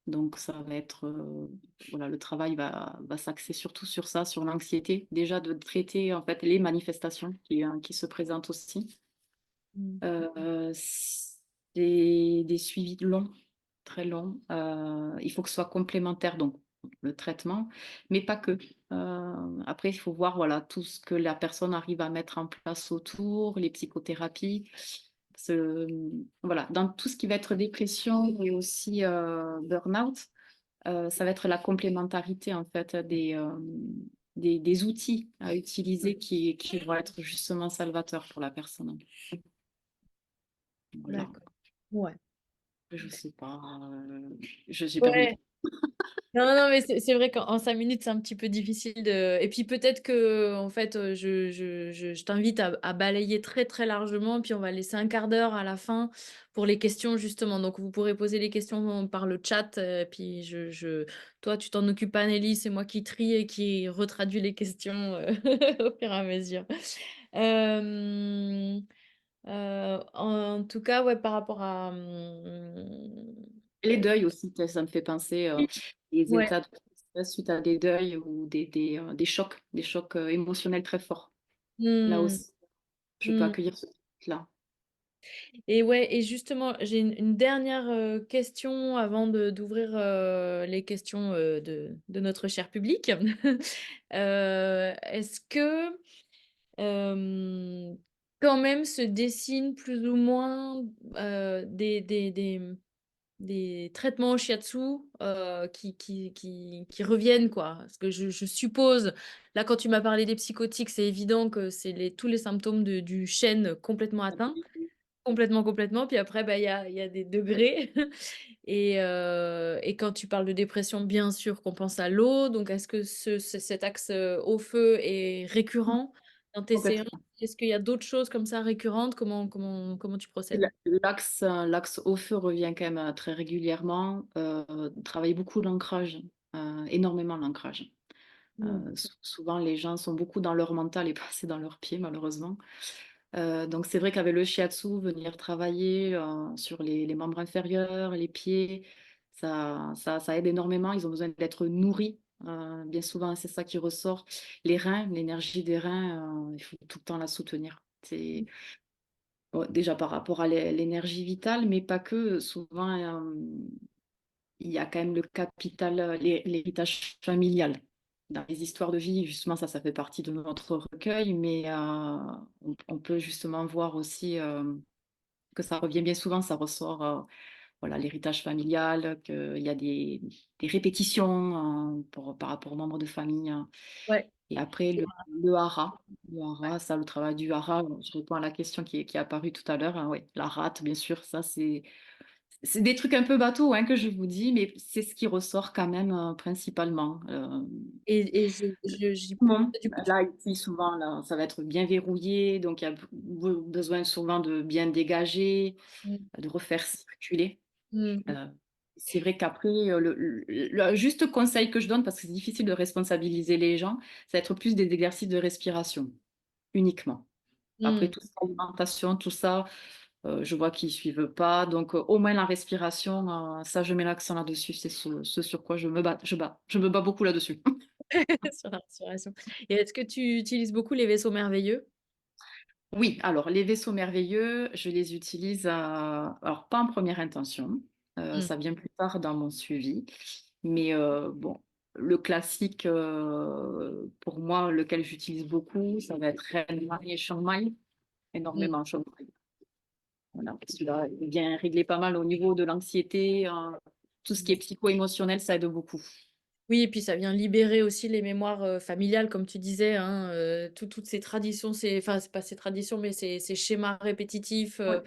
Speaker 2: Donc ça va être, voilà, le travail va s'axer surtout sur ça, sur l'anxiété. Déjà de traiter en fait les manifestations qui se présentent aussi.
Speaker 1: Mmh.
Speaker 2: C'est des suivis longs, très longs. Il faut que ce soit complémentaire, donc le traitement, mais pas que. Après, il faut voir voilà, tout ce que la personne arrive à mettre en place autour, les psychothérapies. Voilà, dans tout ce qui va être dépression et aussi burn-out, ça va être la complémentarité en fait des outils à utiliser qui vont être justement salvateurs pour la personne. Voilà.
Speaker 1: D'accord. Ouais.
Speaker 2: Je sais pas, j'ai perdu le
Speaker 1: Ouais. Non, non, mais c'est vrai qu'en 5 minutes, c'est un petit peu difficile de et puis peut-être que en fait, je t'invite à balayer très, très largement, puis on va laisser un quart d'heure à la fin pour les questions justement. Donc vous pourrez poser les questions par le chat, puis toi, tu t'en occupes pas Nelly, c'est moi qui trie et qui retraduit les questions, au fur et à mesure. Hem, en tout cas, ouais, par rapport à,
Speaker 2: les deuils aussi, ça me fait penser, les
Speaker 1: ouais.
Speaker 2: états de stress suite à des deuils ou des chocs, émotionnels très forts. Là
Speaker 1: Mmh.
Speaker 2: aussi, je peux
Speaker 1: Mmh.
Speaker 2: accueillir ce là.
Speaker 1: Et ouais, et justement, j'ai une dernière, question avant de d'ouvrir, les questions, de notre cher public. Est-ce que, hem, quand même se dessinent plus ou moins, des traitements au shiatsu, qui reviennent, quoi? Parce que je suppose, là, quand tu m'as parlé des psychotiques, c'est évident que c'est tous les symptômes du chêne complètement atteints. Complètement, complètement. Puis après, bah, il y a des degrés et quand tu parles de dépression, bien sûr qu'on pense à l'eau. Donc est-ce que cet axe, au feu est récurrent dans tes séances?
Speaker 2: Complètement.
Speaker 1: Est-ce qu'il y a d'autres choses comme ça récurrentes? Comment tu procèdes?
Speaker 2: L'axe au feu revient quand même, très régulièrement, travailler beaucoup l'ancrage, énormément l'ancrage.
Speaker 1: Mmh.
Speaker 2: Souvent les gens sont beaucoup dans leur mental et pas assez dans leurs pieds malheureusement. Donc c'est vrai qu'avec le shiatsu, venir travailler, sur les membres inférieurs, les pieds, ça aide énormément. Ils ont besoin d'être nourris, bien souvent, c'est ça qui ressort. Les reins, l'énergie des reins, il faut tout le temps la soutenir. C'est bon, déjà par rapport à l'énergie vitale, mais pas que. Souvent, il y a quand même le capital, l'héritage familial. Dans les histoires de vie, justement, ça fait partie de notre recueil, mais on peut justement voir aussi que ça revient bien souvent, ça ressort, voilà, l'héritage familial, qu'il y a des répétitions par rapport aux membres de famille, hein.
Speaker 1: Ouais.
Speaker 2: Et après, le hara. Le hara, ça, le travail du hara, je réponds à la question qui est apparue tout à l'heure, hein, ouais, la rate, bien sûr, ça, c'est des trucs un peu bateaux hein, que je vous dis, mais c'est ce qui ressort quand même principalement.
Speaker 1: Et j'y
Speaker 2: Bon,
Speaker 1: du coup,
Speaker 2: là, ici, souvent, là, ça va être bien verrouillé, donc il y a besoin souvent de bien dégager,
Speaker 1: mmh,
Speaker 2: de refaire circuler.
Speaker 1: mmh,
Speaker 2: Euh, c'est vrai qu'après, le juste conseil que je donne, parce que c'est difficile de responsabiliser les gens, ça va être plus des exercices de respiration, uniquement. Après,
Speaker 1: mmh.
Speaker 2: tout ça, alimentation, tout ça, je vois qu'ils suivent pas. Donc, au moins la respiration, ça, je mets l'accent là-dessus. C'est ce sur quoi je me bats beaucoup là-dessus.
Speaker 1: Sur la respiration. Et est-ce que tu utilises beaucoup les vaisseaux merveilleux?
Speaker 2: Oui, alors les vaisseaux merveilleux, je les utilise, alors pas en première intention,
Speaker 1: Mmh.
Speaker 2: ça vient plus tard dans mon suivi. Mais bon, le classique, pour moi, lequel j'utilise beaucoup, ça va être Rennes-Marie et Chiang Mai,
Speaker 1: Mmh.
Speaker 2: énormément Chiang Mai. Voilà, celui-là, il vient régler pas mal au niveau de l'anxiété, tout ce qui est psycho-émotionnel, ça aide beaucoup.
Speaker 1: Oui et puis ça vient libérer aussi les mémoires, familiales comme tu disais, hein, toutes ces traditions, c'est pas ces traditions, mais ces schémas répétitifs,
Speaker 2: Ouais.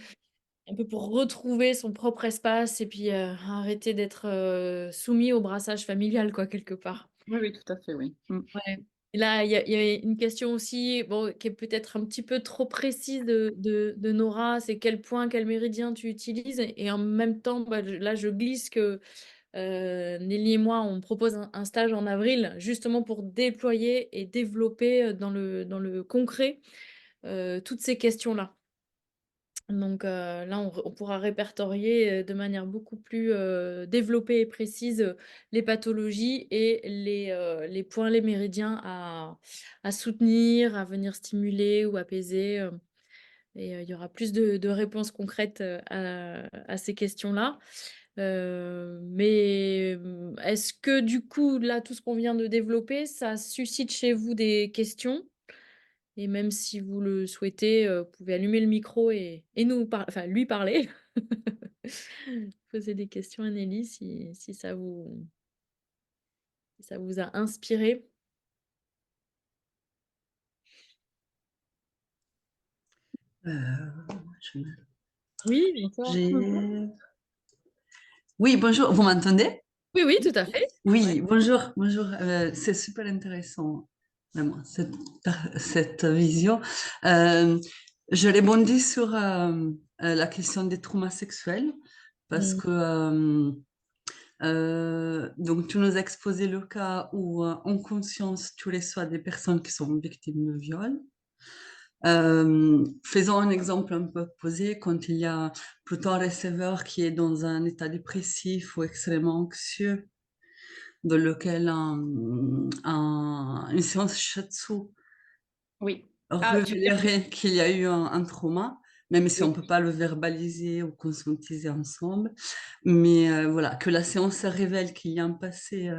Speaker 1: un peu pour retrouver son propre espace et puis, arrêter d'être, soumis au brassage familial quoi, quelque part.
Speaker 2: Oui, oui, tout à fait, oui. Mmh.
Speaker 1: Ouais. Et là, il y a une question aussi, bon, qui est peut-être un petit peu trop précise de Nora, c'est quel point, quel méridien tu utilises? Et en même temps, bah, je glisse que, Nelly et moi, on propose un stage en avril, justement pour déployer et développer, dans le concret, toutes ces questions-là. Donc, là, on pourra répertorier, de manière beaucoup plus, développée et précise, les pathologies et les points, les méridiens à soutenir, à venir stimuler ou apaiser, et il y aura plus de réponses concrètes, à ces questions-là. Mais, est-ce que du coup, là, tout ce qu'on vient de développer, ça suscite chez vous des questions? Et même si vous le souhaitez, vous pouvez allumer le micro et lui parler. Poser des questions à Nelly si ça vous a inspiré.
Speaker 3: Je me-
Speaker 1: Oui, bonsoir.
Speaker 3: j'ai- Oui, bonjour, vous m'entendez?
Speaker 1: Oui, oui, tout à fait.
Speaker 3: Oui,
Speaker 1: Ouais.
Speaker 3: bonjour, bonjour. C'est super intéressant, vraiment, cette vision. Euh, je rebondis sur la question des traumas sexuels parce
Speaker 1: Mmh.
Speaker 3: que donc tu nous as exposé le cas où en conscience tu reçois des personnes qui sont victimes de viol. Faisons un exemple un peu posé quand il y a plutôt un receveur qui est dans un état dépressif ou extrêmement anxieux, dans lequel une séance shiatsu
Speaker 2: Oui. Ah, tu veux dire
Speaker 3: révélerait qu'il y a eu un trauma, même si on ne
Speaker 2: oui.
Speaker 3: peut pas le verbaliser ou conscientiser ensemble. Mais voilà, que la séance révèle qu'il y a un passé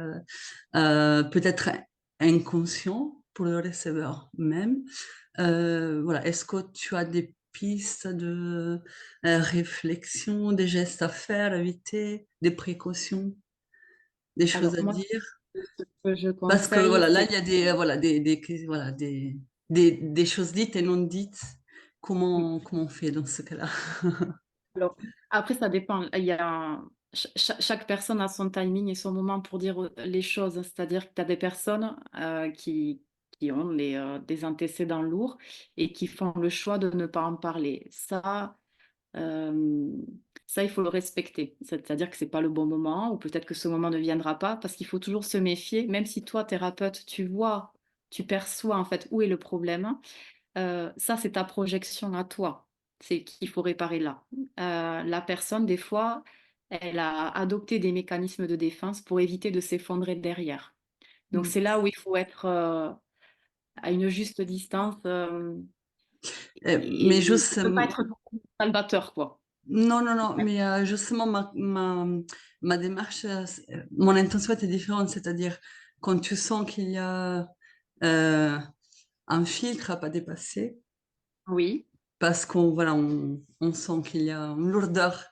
Speaker 3: peut-être inconscient pour le receveur même. Voilà, est-ce que tu as des pistes de réflexion, des gestes à faire, éviter, des précautions, des choses
Speaker 2: Alors
Speaker 3: à
Speaker 2: moi,
Speaker 3: dire?
Speaker 2: ce que je
Speaker 3: Parce que
Speaker 2: conseille,
Speaker 3: voilà, là,
Speaker 2: c'est
Speaker 3: il y a des choses dites et non dites. Comment on fait dans ce cas-là?
Speaker 2: alors après ça dépend. Il y a chaque personne a son timing et son moment pour dire, les choses. C'est-à-dire que tu as des personnes, qui ont des antécédents lourds et qui font le choix de ne pas en parler. Hem, ça, il faut le respecter. C'est-à-dire que c'est pas le bon moment ou peut-être que ce moment ne viendra pas parce qu'il faut toujours se méfier, même si toi, thérapeute, tu perçois en fait où est le problème, ça, c'est ta projection à toi. C'est qu'il faut réparer là. La personne, des fois, elle a adopté des mécanismes de défense pour éviter de s'effondrer derrière. Donc
Speaker 3: Mm.
Speaker 2: c'est là où il faut être, à une juste distance,
Speaker 3: Mais
Speaker 2: et ça peut pas
Speaker 3: justement,
Speaker 2: être salvateur, quoi.
Speaker 3: non, non, non, mais justement, ma démarche, mon intention était différente, c'est-à-dire quand tu sens qu'il y a euh, un filtre à pas dépasser,
Speaker 2: Oui.
Speaker 3: parce qu'on voilà, on sent qu'il y a une lourdeur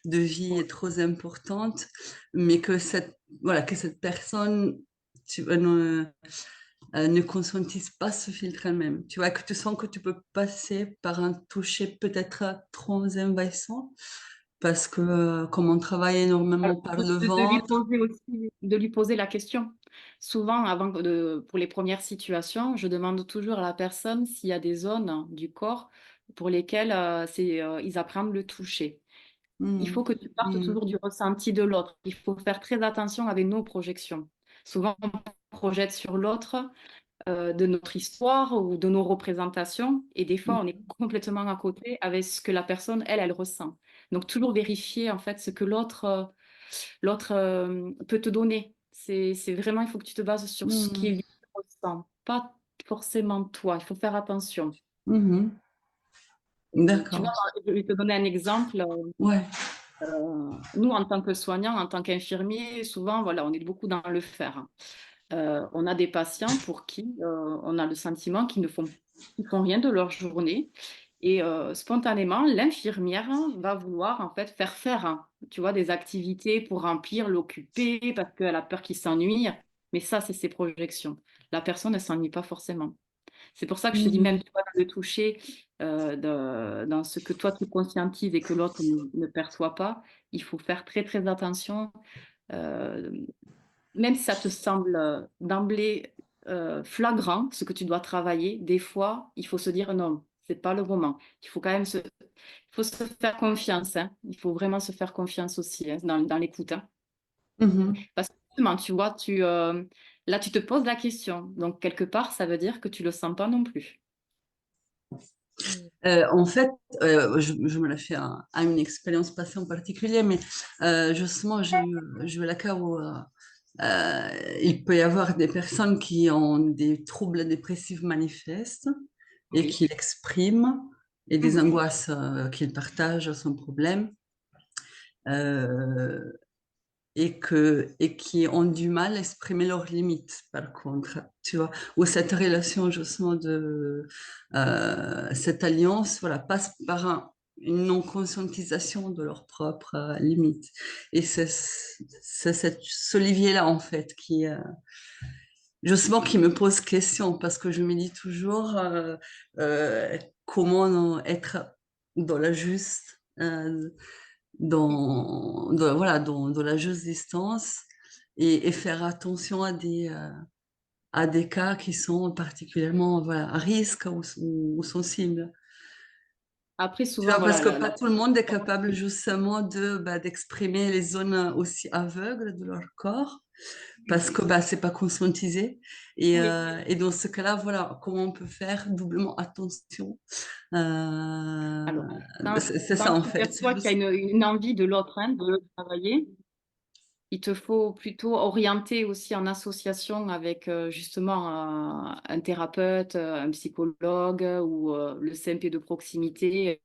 Speaker 3: de vie trop importante, mais que cette personne ne conscientise pas ce filtre elle-même. Tu vois, que tu sens que tu peux passer par un toucher peut-être trop envahissant, parce que comme on travaille
Speaker 2: Alors,
Speaker 3: énormément par le
Speaker 2: de lui
Speaker 3: ventre.
Speaker 2: poser aussi de lui poser la question. Souvent, pour les premières situations, je demande toujours à la personne s'il y a des zones du corps pour lesquelles, ils apprennent le toucher. Il faut
Speaker 3: Mm,
Speaker 2: que tu partes
Speaker 3: mm,
Speaker 2: toujours du ressenti de l'autre. Il faut faire très attention avec nos projections. Souvent, on projette sur l'autre, de notre histoire ou de nos représentations et des fois, on est complètement à côté avec ce que la personne, elle ressent. Donc toujours vérifier en fait ce que l'autre, peut te donner. C'est vraiment, il faut que tu te bases sur ce
Speaker 3: mm,
Speaker 2: qu'il lui ressent, pas forcément toi. Il faut faire attention.
Speaker 3: mhm.
Speaker 2: Tu vois,
Speaker 3: D'accord.
Speaker 2: je vais te donner un exemple.
Speaker 3: Ouais.
Speaker 2: Nous, en tant que soignants, en tant qu'infirmiers, souvent, voilà, on est beaucoup dans le faire. On a des patients pour qui on a le sentiment qu'ils font rien de leur journée. Et spontanément, l'infirmière va vouloir en fait faire, hein, tu vois, des activités pour remplir, l'occuper, parce qu'elle a peur qu'il s'ennuie. Mais ça, c'est ses projections. La personne ne s'ennuie pas forcément. C'est pour ça que je te dis, même
Speaker 3: Mhm.
Speaker 2: tu vois, dans le toucher, dans ce que toi tu conscientises et que l'autre ne perçoit pas, il faut faire très très attention. Euh, Même si ça te semble d'emblée flagrant, ce que tu dois travailler, des fois, il faut se dire non, c'est pas le moment. Il faut quand même il faut se faire confiance, hein. Il faut vraiment se faire confiance aussi, hein, dans l'écoute, hein.
Speaker 3: Mhm.
Speaker 2: Parce que justement, tu vois, là, tu te poses la question. Donc, quelque part, ça veut dire que tu le sens pas non plus.
Speaker 1: Mm.
Speaker 3: En fait, je me l'ai fait à une expérience passée en particulier, mais justement, j'ai eu le cas où il peut y avoir des personnes qui ont des troubles dépressifs manifestes et
Speaker 2: Oui.
Speaker 3: qui l'expriment, et des
Speaker 2: Mhm.
Speaker 3: angoisses qu'ils partagent sans problème, euh, et qui ont du mal à exprimer leurs limites, par contre, tu vois, où cette relation, justement, cette alliance, voilà, passe par une non-conscientisation de leurs propres limites. Et c'est ce levier-là, en fait, justement, qui me pose question, parce que je me dis toujours comment être dans la juste, voilà, dans la juste distance, et faire attention à des cas qui sont particulièrement, voilà, à risque ou sensibles.
Speaker 2: Après,
Speaker 3: Tu
Speaker 2: souvent,
Speaker 3: vois, parce
Speaker 2: voilà,
Speaker 3: que pas tout le monde est capable justement d'exprimer les zones aussi aveugles de leur corps, parce que bah, c'est pas conscientisé.
Speaker 2: oui.
Speaker 3: Et dans ce cas-là, voilà, comment on peut faire doublement attention.
Speaker 2: Alors,
Speaker 3: C'est ça
Speaker 2: quand
Speaker 3: en
Speaker 2: tu
Speaker 3: fait. C'est
Speaker 2: perçois qu'il y
Speaker 3: juste.
Speaker 2: a une envie de l'autre, hein, de le travailler, il te faut plutôt orienter aussi en association avec justement un thérapeute, un psychologue ou le CMP de proximité.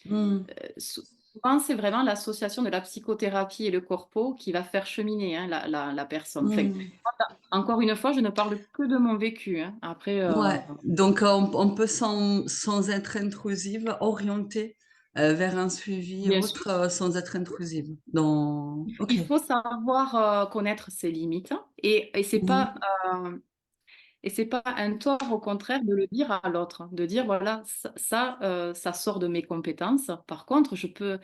Speaker 3: Hmm,
Speaker 2: Souvent, c'est vraiment l'association de la psychothérapie et le corpo qui va faire cheminer, hein, la personne. Enfin,
Speaker 3: hmm.
Speaker 2: encore une fois, je ne parle que de mon vécu, hein. Après,
Speaker 3: Ouais, donc on peut sans être intrusive orienter vers un suivi
Speaker 2: bien sûr,
Speaker 3: autre sans être intrusive. Ok.
Speaker 2: il faut savoir connaître ses limites et c'est pas
Speaker 3: Mhm.
Speaker 2: euh, et c'est pas un tort, au contraire, de le dire à l'autre, hein, de dire voilà, ça sort de mes compétences. Par contre, je peux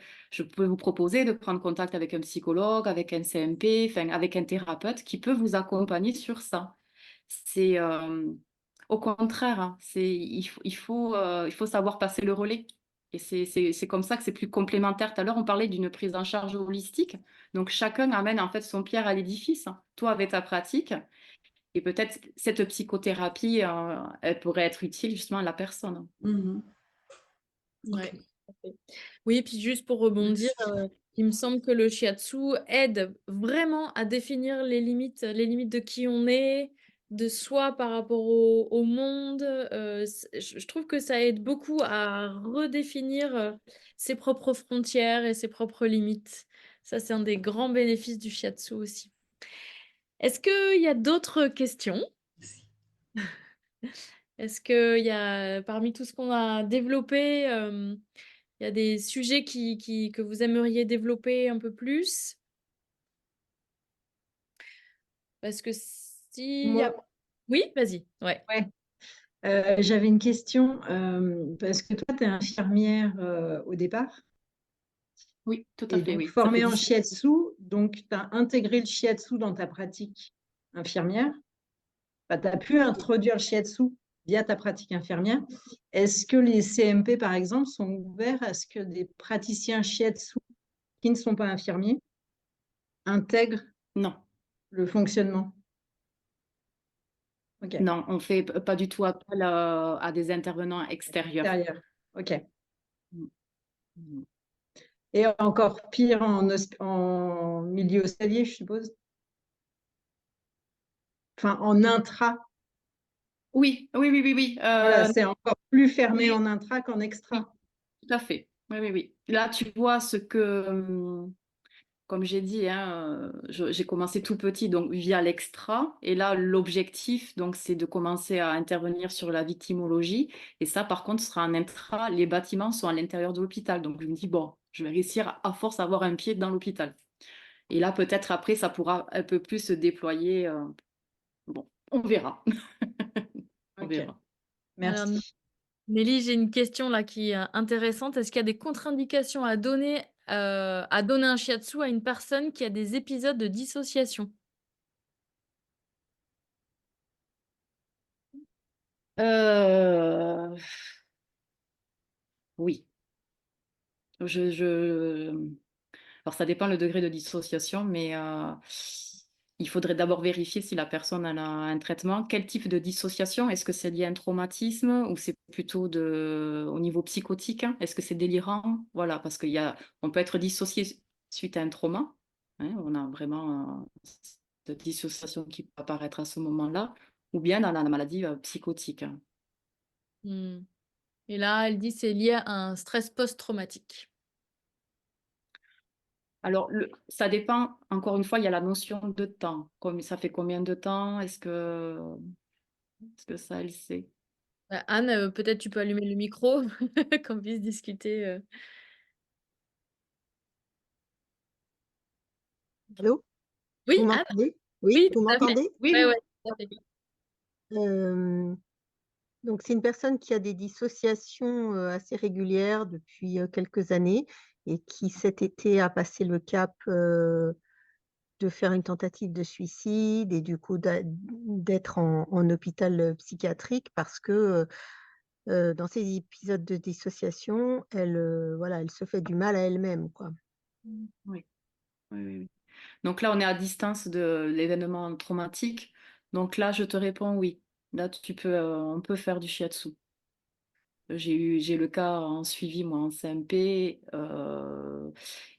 Speaker 2: vous proposer de prendre contact avec un psychologue, avec un CMP, enfin, avec un thérapeute qui peut vous accompagner sur ça. C'est au contraire, hein, il faut savoir passer le relais. Et c'est comme ça que c'est plus complémentaire. Tout à l'heure, on parlait d'une prise en charge holistique. Donc, chacun amène en fait son pierre à l'édifice, hein. Toi, avec ta pratique, et peut-être cette psychothérapie, elle pourrait être utile justement à la personne.
Speaker 3: Mhm. Ok.
Speaker 1: Ouais. Oui, puis juste pour rebondir, il me semble que le shiatsu aide vraiment à définir les limites de qui on est, de soi par rapport au monde. Je trouve que ça aide beaucoup à redéfinir ses propres frontières et ses propres limites. Ça, c'est un des grands bénéfices du shiatsu aussi. Est-ce qu'il y a d'autres questions? Est-ce qu'il y a, parmi tout ce qu'on a développé, il y a des sujets que vous aimeriez développer un peu plus? Parce que si...
Speaker 4: Moi,
Speaker 1: Oui, vas-y. Ouais.
Speaker 4: ouais, j'avais une question parce que toi, tu es infirmière au départ
Speaker 2: Oui, tout à
Speaker 4: et
Speaker 2: fait,
Speaker 4: donc
Speaker 2: oui. Ça fait
Speaker 4: formée en
Speaker 2: 10.
Speaker 4: shiatsu, donc tu as intégré le shiatsu dans ta pratique infirmière. Tu as pu introduire le shiatsu via ta pratique infirmière. Est-ce que les CMP, par exemple, sont ouverts à ce que des praticiens shiatsu qui ne sont pas infirmiers intègrent
Speaker 2: Non,
Speaker 4: le fonctionnement? Ok,
Speaker 2: non, on fait pas du tout appel à des intervenants extérieurs.
Speaker 4: derrière. Ok.
Speaker 2: Mm. Mm.
Speaker 4: Et encore pire en milieu hospitalier, je suppose. Enfin, en intra.
Speaker 2: Oui, oui, oui, oui, oui.
Speaker 4: Voilà, c'est encore plus fermé
Speaker 2: Oui,
Speaker 4: en intra qu'en
Speaker 2: oui,
Speaker 4: extra.
Speaker 2: tout à fait. Oui, oui, oui. Là, tu vois ce que, comme j'ai dit, hein, j'ai commencé tout petit, donc via l'extra. Et là, l'objectif, donc, c'est de commencer à intervenir sur la victimologie. Et ça, par contre, ce sera un intra. Les bâtiments sont à l'intérieur de l'hôpital. Donc, je me dis, bon, je vais réussir à force à avoir un pied dans l'hôpital. Et là, peut-être après, ça pourra un peu plus se déployer. Bon, on verra. On
Speaker 4: Ok,
Speaker 2: verra.
Speaker 1: Alors,
Speaker 4: merci.
Speaker 1: Nelly, j'ai une question là qui est intéressante. Est-ce qu'il y a des contre-indications à donner un shiatsu à une personne qui a des épisodes de dissociation?
Speaker 2: Euh, oui. Je... Alors, ça dépend le degré de dissociation, mais il faudrait d'abord vérifier si la personne elle a un traitement. Quel type de dissociation? Est-ce que c'est lié à un traumatisme ou c'est plutôt au niveau psychotique, hein? Est-ce que c'est délirant? Voilà, parce on peut être dissocié suite à un trauma, hein, on a vraiment cette dissociation qui peut apparaître à ce moment-là, ou bien dans la maladie psychotique, hein.
Speaker 1: Hmm. Et là, elle dit c'est lié à un stress post-traumatique.
Speaker 2: Alors, ça dépend, encore une fois, il y a la notion de temps. Comme, ça fait combien de temps? Est-ce que ça, elle sait?
Speaker 1: Anne, peut-être tu peux allumer le micro, qu'on puisse discuter.
Speaker 5: Allô? Vous
Speaker 1: Oui, Anne?
Speaker 5: m'entendez? Oui,
Speaker 1: Oui,
Speaker 5: vous
Speaker 1: tout à fait.
Speaker 5: m'entendez?
Speaker 2: Oui,
Speaker 1: Ouais,
Speaker 2: oui.
Speaker 1: ouais, tout à fait.
Speaker 5: Euh, donc, c'est une personne qui a des dissociations assez régulières depuis quelques années et qui cet été a passé le cap de faire une tentative de suicide et du coup d'être en hôpital psychiatrique parce que dans ces épisodes de dissociation, voilà, elle se fait du mal à elle-même, quoi.
Speaker 2: Oui, oui, oui, oui. Donc là, on est à distance de l'événement traumatique. Donc là, je te réponds oui. Là, on peut faire du shiatsu. J'ai le cas en suivi, moi, en CMP.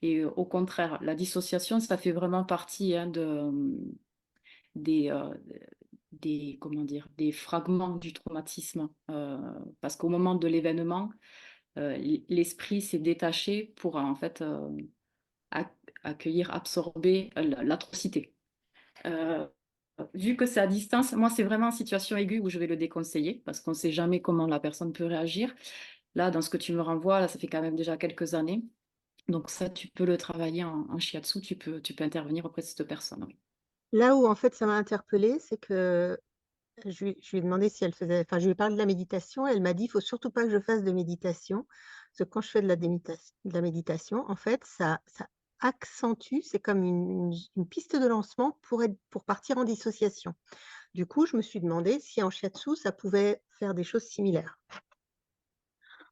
Speaker 2: Et au contraire, la dissociation, ça fait vraiment partie, hein, des, euh, comment dire, des fragments du traumatisme. Parce qu'au moment de l'événement, l'esprit s'est détaché pour en fait ac- accueillir, absorber l'atrocité. Euh, Vu que c'est à distance, moi c'est vraiment en situation aiguë où je vais le déconseiller parce qu'on ne sait jamais comment la personne peut réagir. Là, dans ce que tu me renvoies, là, ça fait quand même déjà quelques années. Donc ça, tu peux le travailler en shiatsu, tu peux intervenir auprès de cette personne. Oui.
Speaker 5: Là où en fait ça m'a interpellée, c'est que je lui ai demandé si elle faisait, enfin, je lui ai parlé de la méditation. Elle m'a dit, il faut surtout pas que je fasse de méditation. Parce que quand je fais de la méditation, en fait, ça accentue, c'est comme une piste de lancement pour partir en dissociation. Du coup, je me suis demandé si en shiatsu, ça pouvait faire des choses similaires.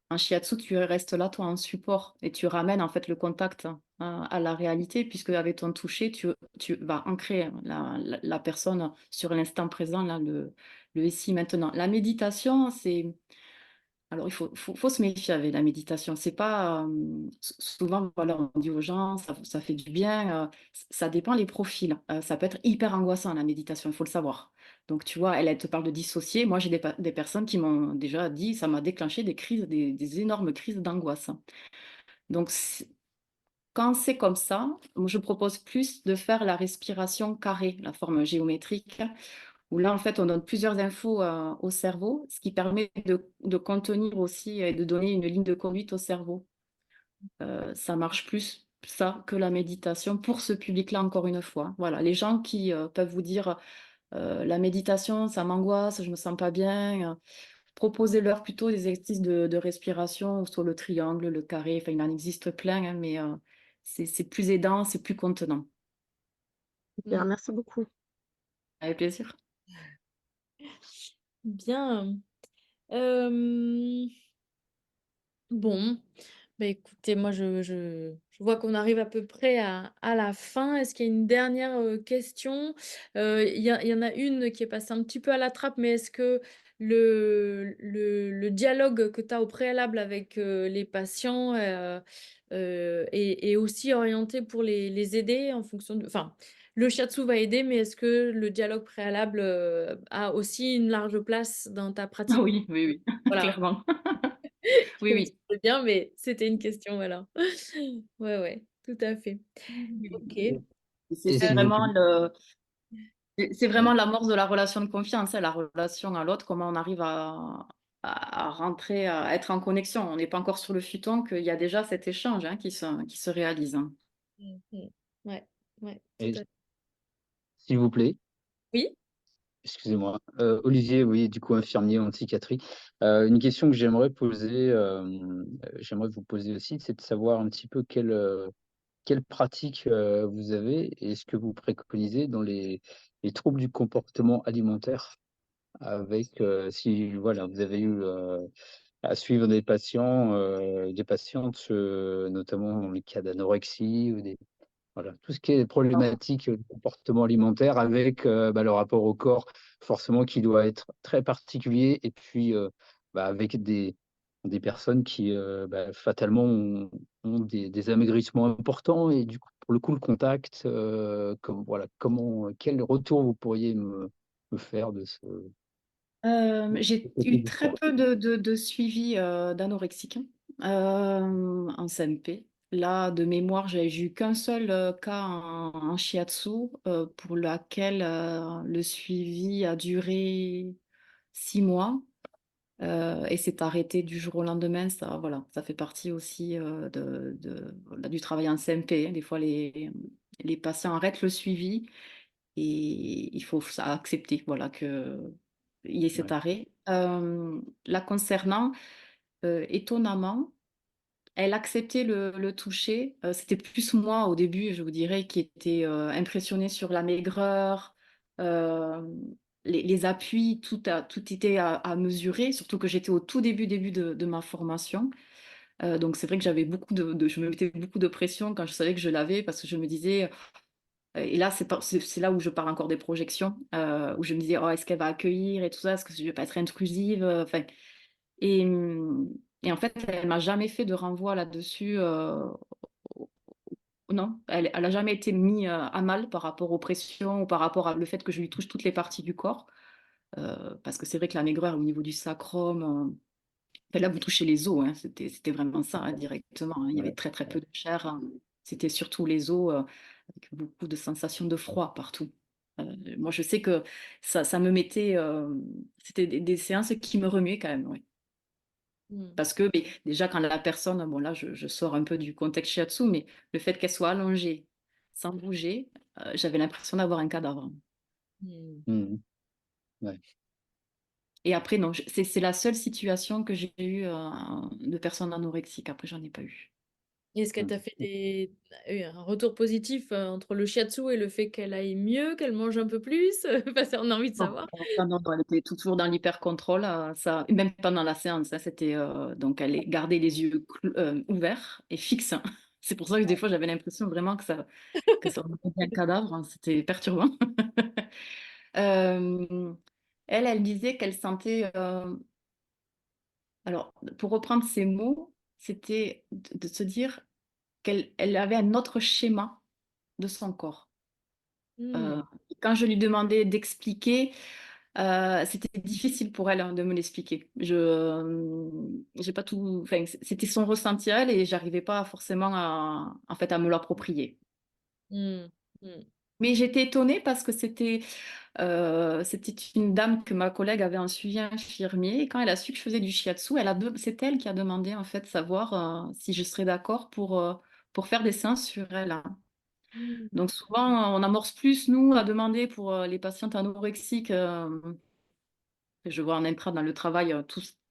Speaker 2: En shiatsu, tu restes là, toi, en support, et tu ramènes en fait le contact, à la réalité, puisque avec ton toucher, tu vas ancrer la personne sur l'instant présent, là, le ici, maintenant. La méditation, alors, il faut se méfier avec la méditation. C'est pas, souvent, voilà, on dit aux gens, ça fait du bien. Ça dépend les profils. Ça peut être hyper angoissant, la méditation, il faut le savoir. Donc, tu vois, elle te parle de dissocier. Moi, j'ai des personnes qui m'ont déjà dit, ça m'a déclenché des crises, des énormes crises d'angoisse. Donc, quand c'est comme ça, moi, je propose plus de faire la respiration carrée, la forme géométrique, où là, en fait, on donne plusieurs infos au cerveau, ce qui permet de contenir aussi et de donner une ligne de conduite au cerveau. Ça marche plus ça que la méditation pour ce public-là, encore une fois. Voilà, les gens qui peuvent vous dire la méditation, ça m'angoisse, je me sens pas bien. Proposez-leur plutôt des exercices de respiration sur le triangle, le carré. Enfin, il en existe plein, hein, mais c'est plus aidant, c'est plus contenant.
Speaker 5: Super, merci beaucoup.
Speaker 2: Avec plaisir.
Speaker 1: Bien. Euh, Bon, bah écoutez, moi je vois qu'on arrive à peu près à la fin. Est-ce qu'il y a une dernière question? Il y en a une qui est passée un petit peu à la trappe, mais est-ce que le dialogue que tu as au préalable avec les patients est aussi orienté pour les aider en fonction de... Enfin, le shiatsu va aider, mais est-ce que le dialogue préalable a aussi une large place dans ta
Speaker 2: Ah
Speaker 1: pratique?
Speaker 2: oui, oui, oui,
Speaker 1: Voilà.
Speaker 2: clairement. Oui,
Speaker 1: Comme
Speaker 2: oui.
Speaker 1: ça, bien, mais c'était une question, voilà. Ouais, ouais, tout à fait. OK.
Speaker 2: Et
Speaker 6: Et
Speaker 2: c'est
Speaker 6: si vous...
Speaker 2: vraiment le, c'est
Speaker 6: Ouais.
Speaker 2: vraiment l'amorce de la relation de confiance, hein, la relation à l'autre, comment on arrive à rentrer, à être en connexion. On n'est pas encore sur le futon, qu'il y a déjà cet échange qui se réalise, hein.
Speaker 1: Mmh mh. Ouais, ouais, tout
Speaker 6: Et
Speaker 1: à fait.
Speaker 6: s'il vous plaît,
Speaker 1: Oui?
Speaker 6: excusez-moi, Olivier, oui, du coup, infirmier en psychiatrie. Une question que j'aimerais vous poser aussi, c'est de savoir un petit peu quelle pratique vous avez et ce que vous préconisez dans les troubles du comportement alimentaire avec, si voilà, vous avez eu à suivre des patientes, notamment dans le cas d'anorexie ou des voilà, tout ce qui est problématique, de comportement alimentaire avec, le rapport au corps forcément qui doit être très particulier et puis, avec des personnes qui, fatalement ont des amaigrissements importants et du coup, pour le coup, le contact, comment, quel retour vous pourriez me faire de ce
Speaker 2: J'ai
Speaker 6: côté
Speaker 2: eu
Speaker 6: du
Speaker 2: très
Speaker 6: sport?
Speaker 2: peu de suivi d'anorexiques, en CMP. Là, de mémoire, j'ai eu qu'un seul cas en shiatsu, pour laquelle le suivi a duré 6 mois, et s'est arrêté du jour au lendemain. Ça, voilà, ça fait partie aussi voilà, du travail en CMP, hein. Des fois, les patients arrêtent le suivi et il faut accepter, voilà, qu'il y ait cet
Speaker 6: Ouais,
Speaker 2: arrêt. La concernant, étonnamment, elle acceptait le toucher. C'était plus moi au début, je vous dirais, qui était impressionnée sur la maigreur, euh, les appuis, tout était à mesurer, surtout que j'étais au tout début de ma formation. Donc c'est vrai que j'avais je me mettais beaucoup de pression quand je savais que je l'avais, parce que je me disais, et là, c'est là où je parle encore des projections, où je me disais, oh, est-ce qu'elle va accueillir et tout ça, est-ce que je vais pas être intrusive, enfin, et, et en fait, elle m'a jamais fait de renvoi là-dessus. Non, elle a jamais été mise à mal par rapport aux pressions ou par rapport à le fait que je lui touche toutes les parties du corps. Parce que c'est vrai que la maigreur au niveau du sacrum, enfin, là, vous touchez les os, hein, c'était vraiment ça, hein, directement, hein. Il y avait
Speaker 6: ouais,
Speaker 2: très très peu de chair, hein. C'était surtout les os, avec beaucoup de sensations de froid partout. Moi, je sais que ça me mettait. C'était des séances qui me remuaient quand même, oui.
Speaker 1: Mmh.
Speaker 2: Parce que mais déjà, quand la personne, bon là, je sors un peu du contexte shiatsu, mais le fait qu'elle soit allongée, sans bouger, j'avais l'impression d'avoir un cadavre.
Speaker 1: Mmh.
Speaker 6: mmh ouais.
Speaker 2: Et après, non, c'est la seule situation que j'ai eue de personnes anorexiques. Après, j'en ai pas eu.
Speaker 1: Est-ce qu'elle t'a fait un retour positif entre le shiatsu et le fait qu'elle aille mieux, qu'elle mange un peu plus? Parce qu'on a envie de
Speaker 2: Non,
Speaker 1: savoir.
Speaker 2: non, elle était toujours dans l'hyper-contrôle, ça, et même pendant la séance, hein, c'était, donc elle gardait les yeux ouverts et fixes, hein. C'est pour ça que des fois j'avais l'impression vraiment que ça remontait un cadavre, hein, c'était perturbant. Euh, elle disait qu'elle sentait, alors pour reprendre ses mots, c'était de se dire qu'elle avait un autre schéma de son corps.
Speaker 1: Mmh.
Speaker 2: Euh, Quand je lui demandais d'expliquer, c'était difficile pour elle, hein, de me l'expliquer. J'ai pas tout, enfin, c'était son ressenti à elle et j'arrivais pas forcément en fait, à me l'approprier.
Speaker 1: Mmh. Mmh.
Speaker 2: Mais j'étais étonnée parce que c'était une dame que ma collègue avait en suivi infirmier et quand elle a su que je faisais du shiatsu, c'est elle qui a demandé en fait savoir si je serais d'accord pour faire des séances sur elle, hein.
Speaker 1: Mmh.
Speaker 2: Donc souvent, on amorce plus, nous, à demander pour les patientes anorexiques. Je vois en intra dans le travail,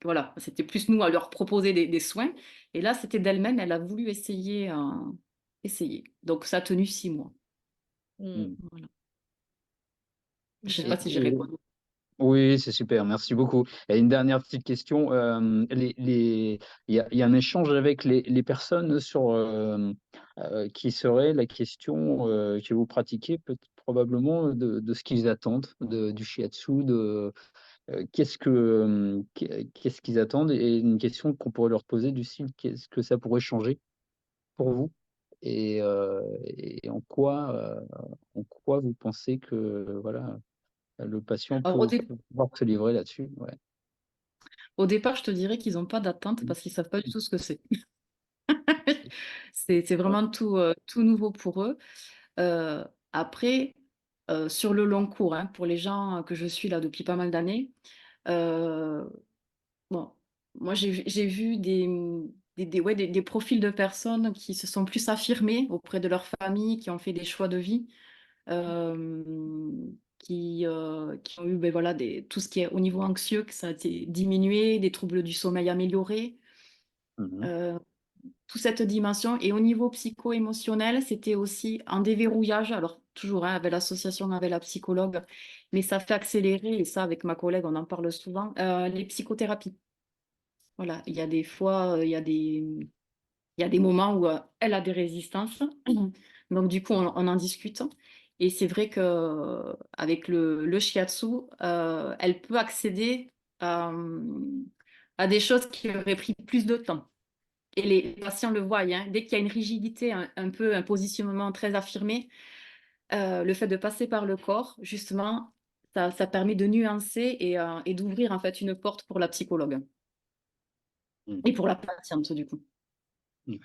Speaker 2: voilà, c'était plus nous à leur proposer des soins. Et là, c'était d'elle-même, elle a voulu essayer. Donc ça a tenu 6 mois.
Speaker 1: Mmh.
Speaker 6: Mmh.
Speaker 2: Voilà. Je sais pas
Speaker 1: D'accord.
Speaker 2: si j'ai répondu.
Speaker 6: Oui, c'est super, merci beaucoup. Et une dernière petite question, il y a un échange avec les personnes sur, qui serait la question, que vous pratiquez probablement de ce qu'ils attendent du shiatsu, qu'est-ce qu'ils attendent? Et une question qu'on pourrait leur poser du style: «Qu'est-ce que ça pourrait changer pour vous?» et en quoi vous pensez que, voilà, le patient
Speaker 2: Alors,
Speaker 6: peut pouvoir se livrer là-dessus? Ouais.
Speaker 2: Au départ, je te dirais qu'ils n'ont pas d'attente parce qu'ils ne savent pas du tout ce que c'est. C'est vraiment tout nouveau pour eux. Après, sur le long cours, hein, pour les gens que je suis là depuis pas mal d'années, euh, bon, moi j'ai vu ouais, des profils de personnes qui se sont plus affirmées auprès de leur famille, qui ont fait des choix de vie, euh, qui ont eu ben, voilà, tout ce qui est au niveau anxieux, que ça a été diminué, des troubles du sommeil améliorés.
Speaker 6: Mhm.
Speaker 2: euh, Toute cette dimension. Et au niveau psycho-émotionnel, c'était aussi un déverrouillage, alors toujours hein, avec l'association, avec la psychologue, mais ça fait accélérer, et ça avec ma collègue, on en parle souvent, les psychothérapies. Voilà, il y a des fois, il y a des moments où elle a des résistances, donc du coup, on en discute. Et c'est vrai que avec le shiatsu, elle peut accéder à des choses qui auraient pris plus de temps. Et les patients le voient, hein. Dès qu'il y a une rigidité, un peu un positionnement très affirmé, le fait de passer par le corps, justement, ça permet de nuancer et d'ouvrir en fait une porte pour la psychologue
Speaker 6: Mhm.
Speaker 2: et pour la patiente du coup.
Speaker 6: Mhm.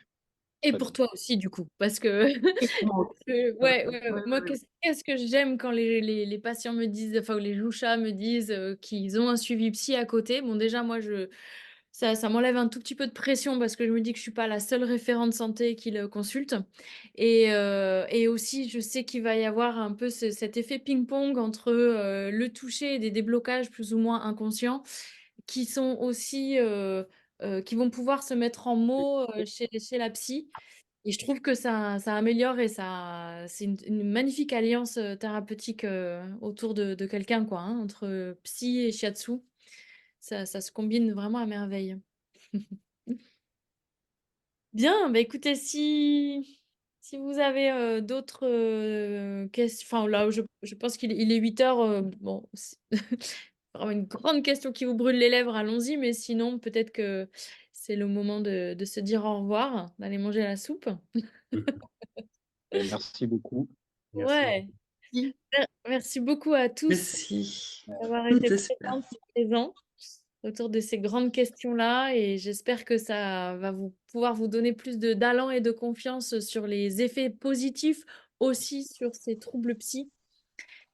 Speaker 1: Et
Speaker 6: Très
Speaker 1: pour
Speaker 6: bien.
Speaker 1: toi aussi, du coup, parce que
Speaker 2: Et pour moi aussi.
Speaker 1: ouais, ouais,
Speaker 5: Ouais,
Speaker 1: moi,
Speaker 5: ouais,
Speaker 1: qu'est-ce que j'aime quand les patients me disent, enfin, ou les louchas me disent qu'ils ont un suivi psy à côté. Bon, déjà, moi, ça m'enlève un tout petit peu de pression parce que je me dis que je suis pas la seule référente santé qui le consulte. Et aussi, je sais qu'il va y avoir un peu cet effet ping-pong entre le toucher et des déblocages plus ou moins inconscients qui sont aussi, qui vont pouvoir se mettre en mots chez la psy. Et je trouve que ça améliore et c'est une magnifique alliance thérapeutique autour de quelqu'un, quoi, hein, entre psy et shiatsu. Ça se combine vraiment à merveille. Bien, bah écoutez, si vous avez d'autres questions, enfin là, je pense qu'il est 8 heures. Bon, c'est vraiment une grande question qui vous brûle les lèvres, allons-y, mais sinon, peut-être que c'est le moment de se dire au revoir, d'aller manger la soupe.
Speaker 6: Et merci beaucoup.
Speaker 3: Merci.
Speaker 1: Ouais,
Speaker 5: Si.
Speaker 1: merci beaucoup à tous
Speaker 3: Merci.
Speaker 1: d'avoir été
Speaker 3: C'était super.
Speaker 1: présentes et présents autour de ces grandes questions-là et j'espère que ça va pouvoir vous donner plus d'allant et de confiance sur les effets positifs aussi sur ces troubles psy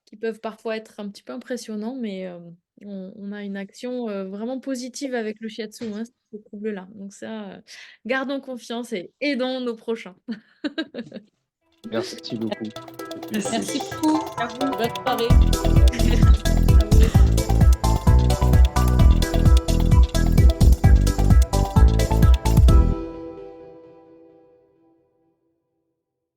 Speaker 1: qui peuvent parfois être un petit peu impressionnants, mais on a une action vraiment positive avec le shiatsu, hein, sur ces troubles-là. Donc ça, gardons confiance et aidons nos prochains.
Speaker 6: Merci beaucoup.
Speaker 3: Merci.
Speaker 1: Merci beaucoup. À vous. Bonne soirée.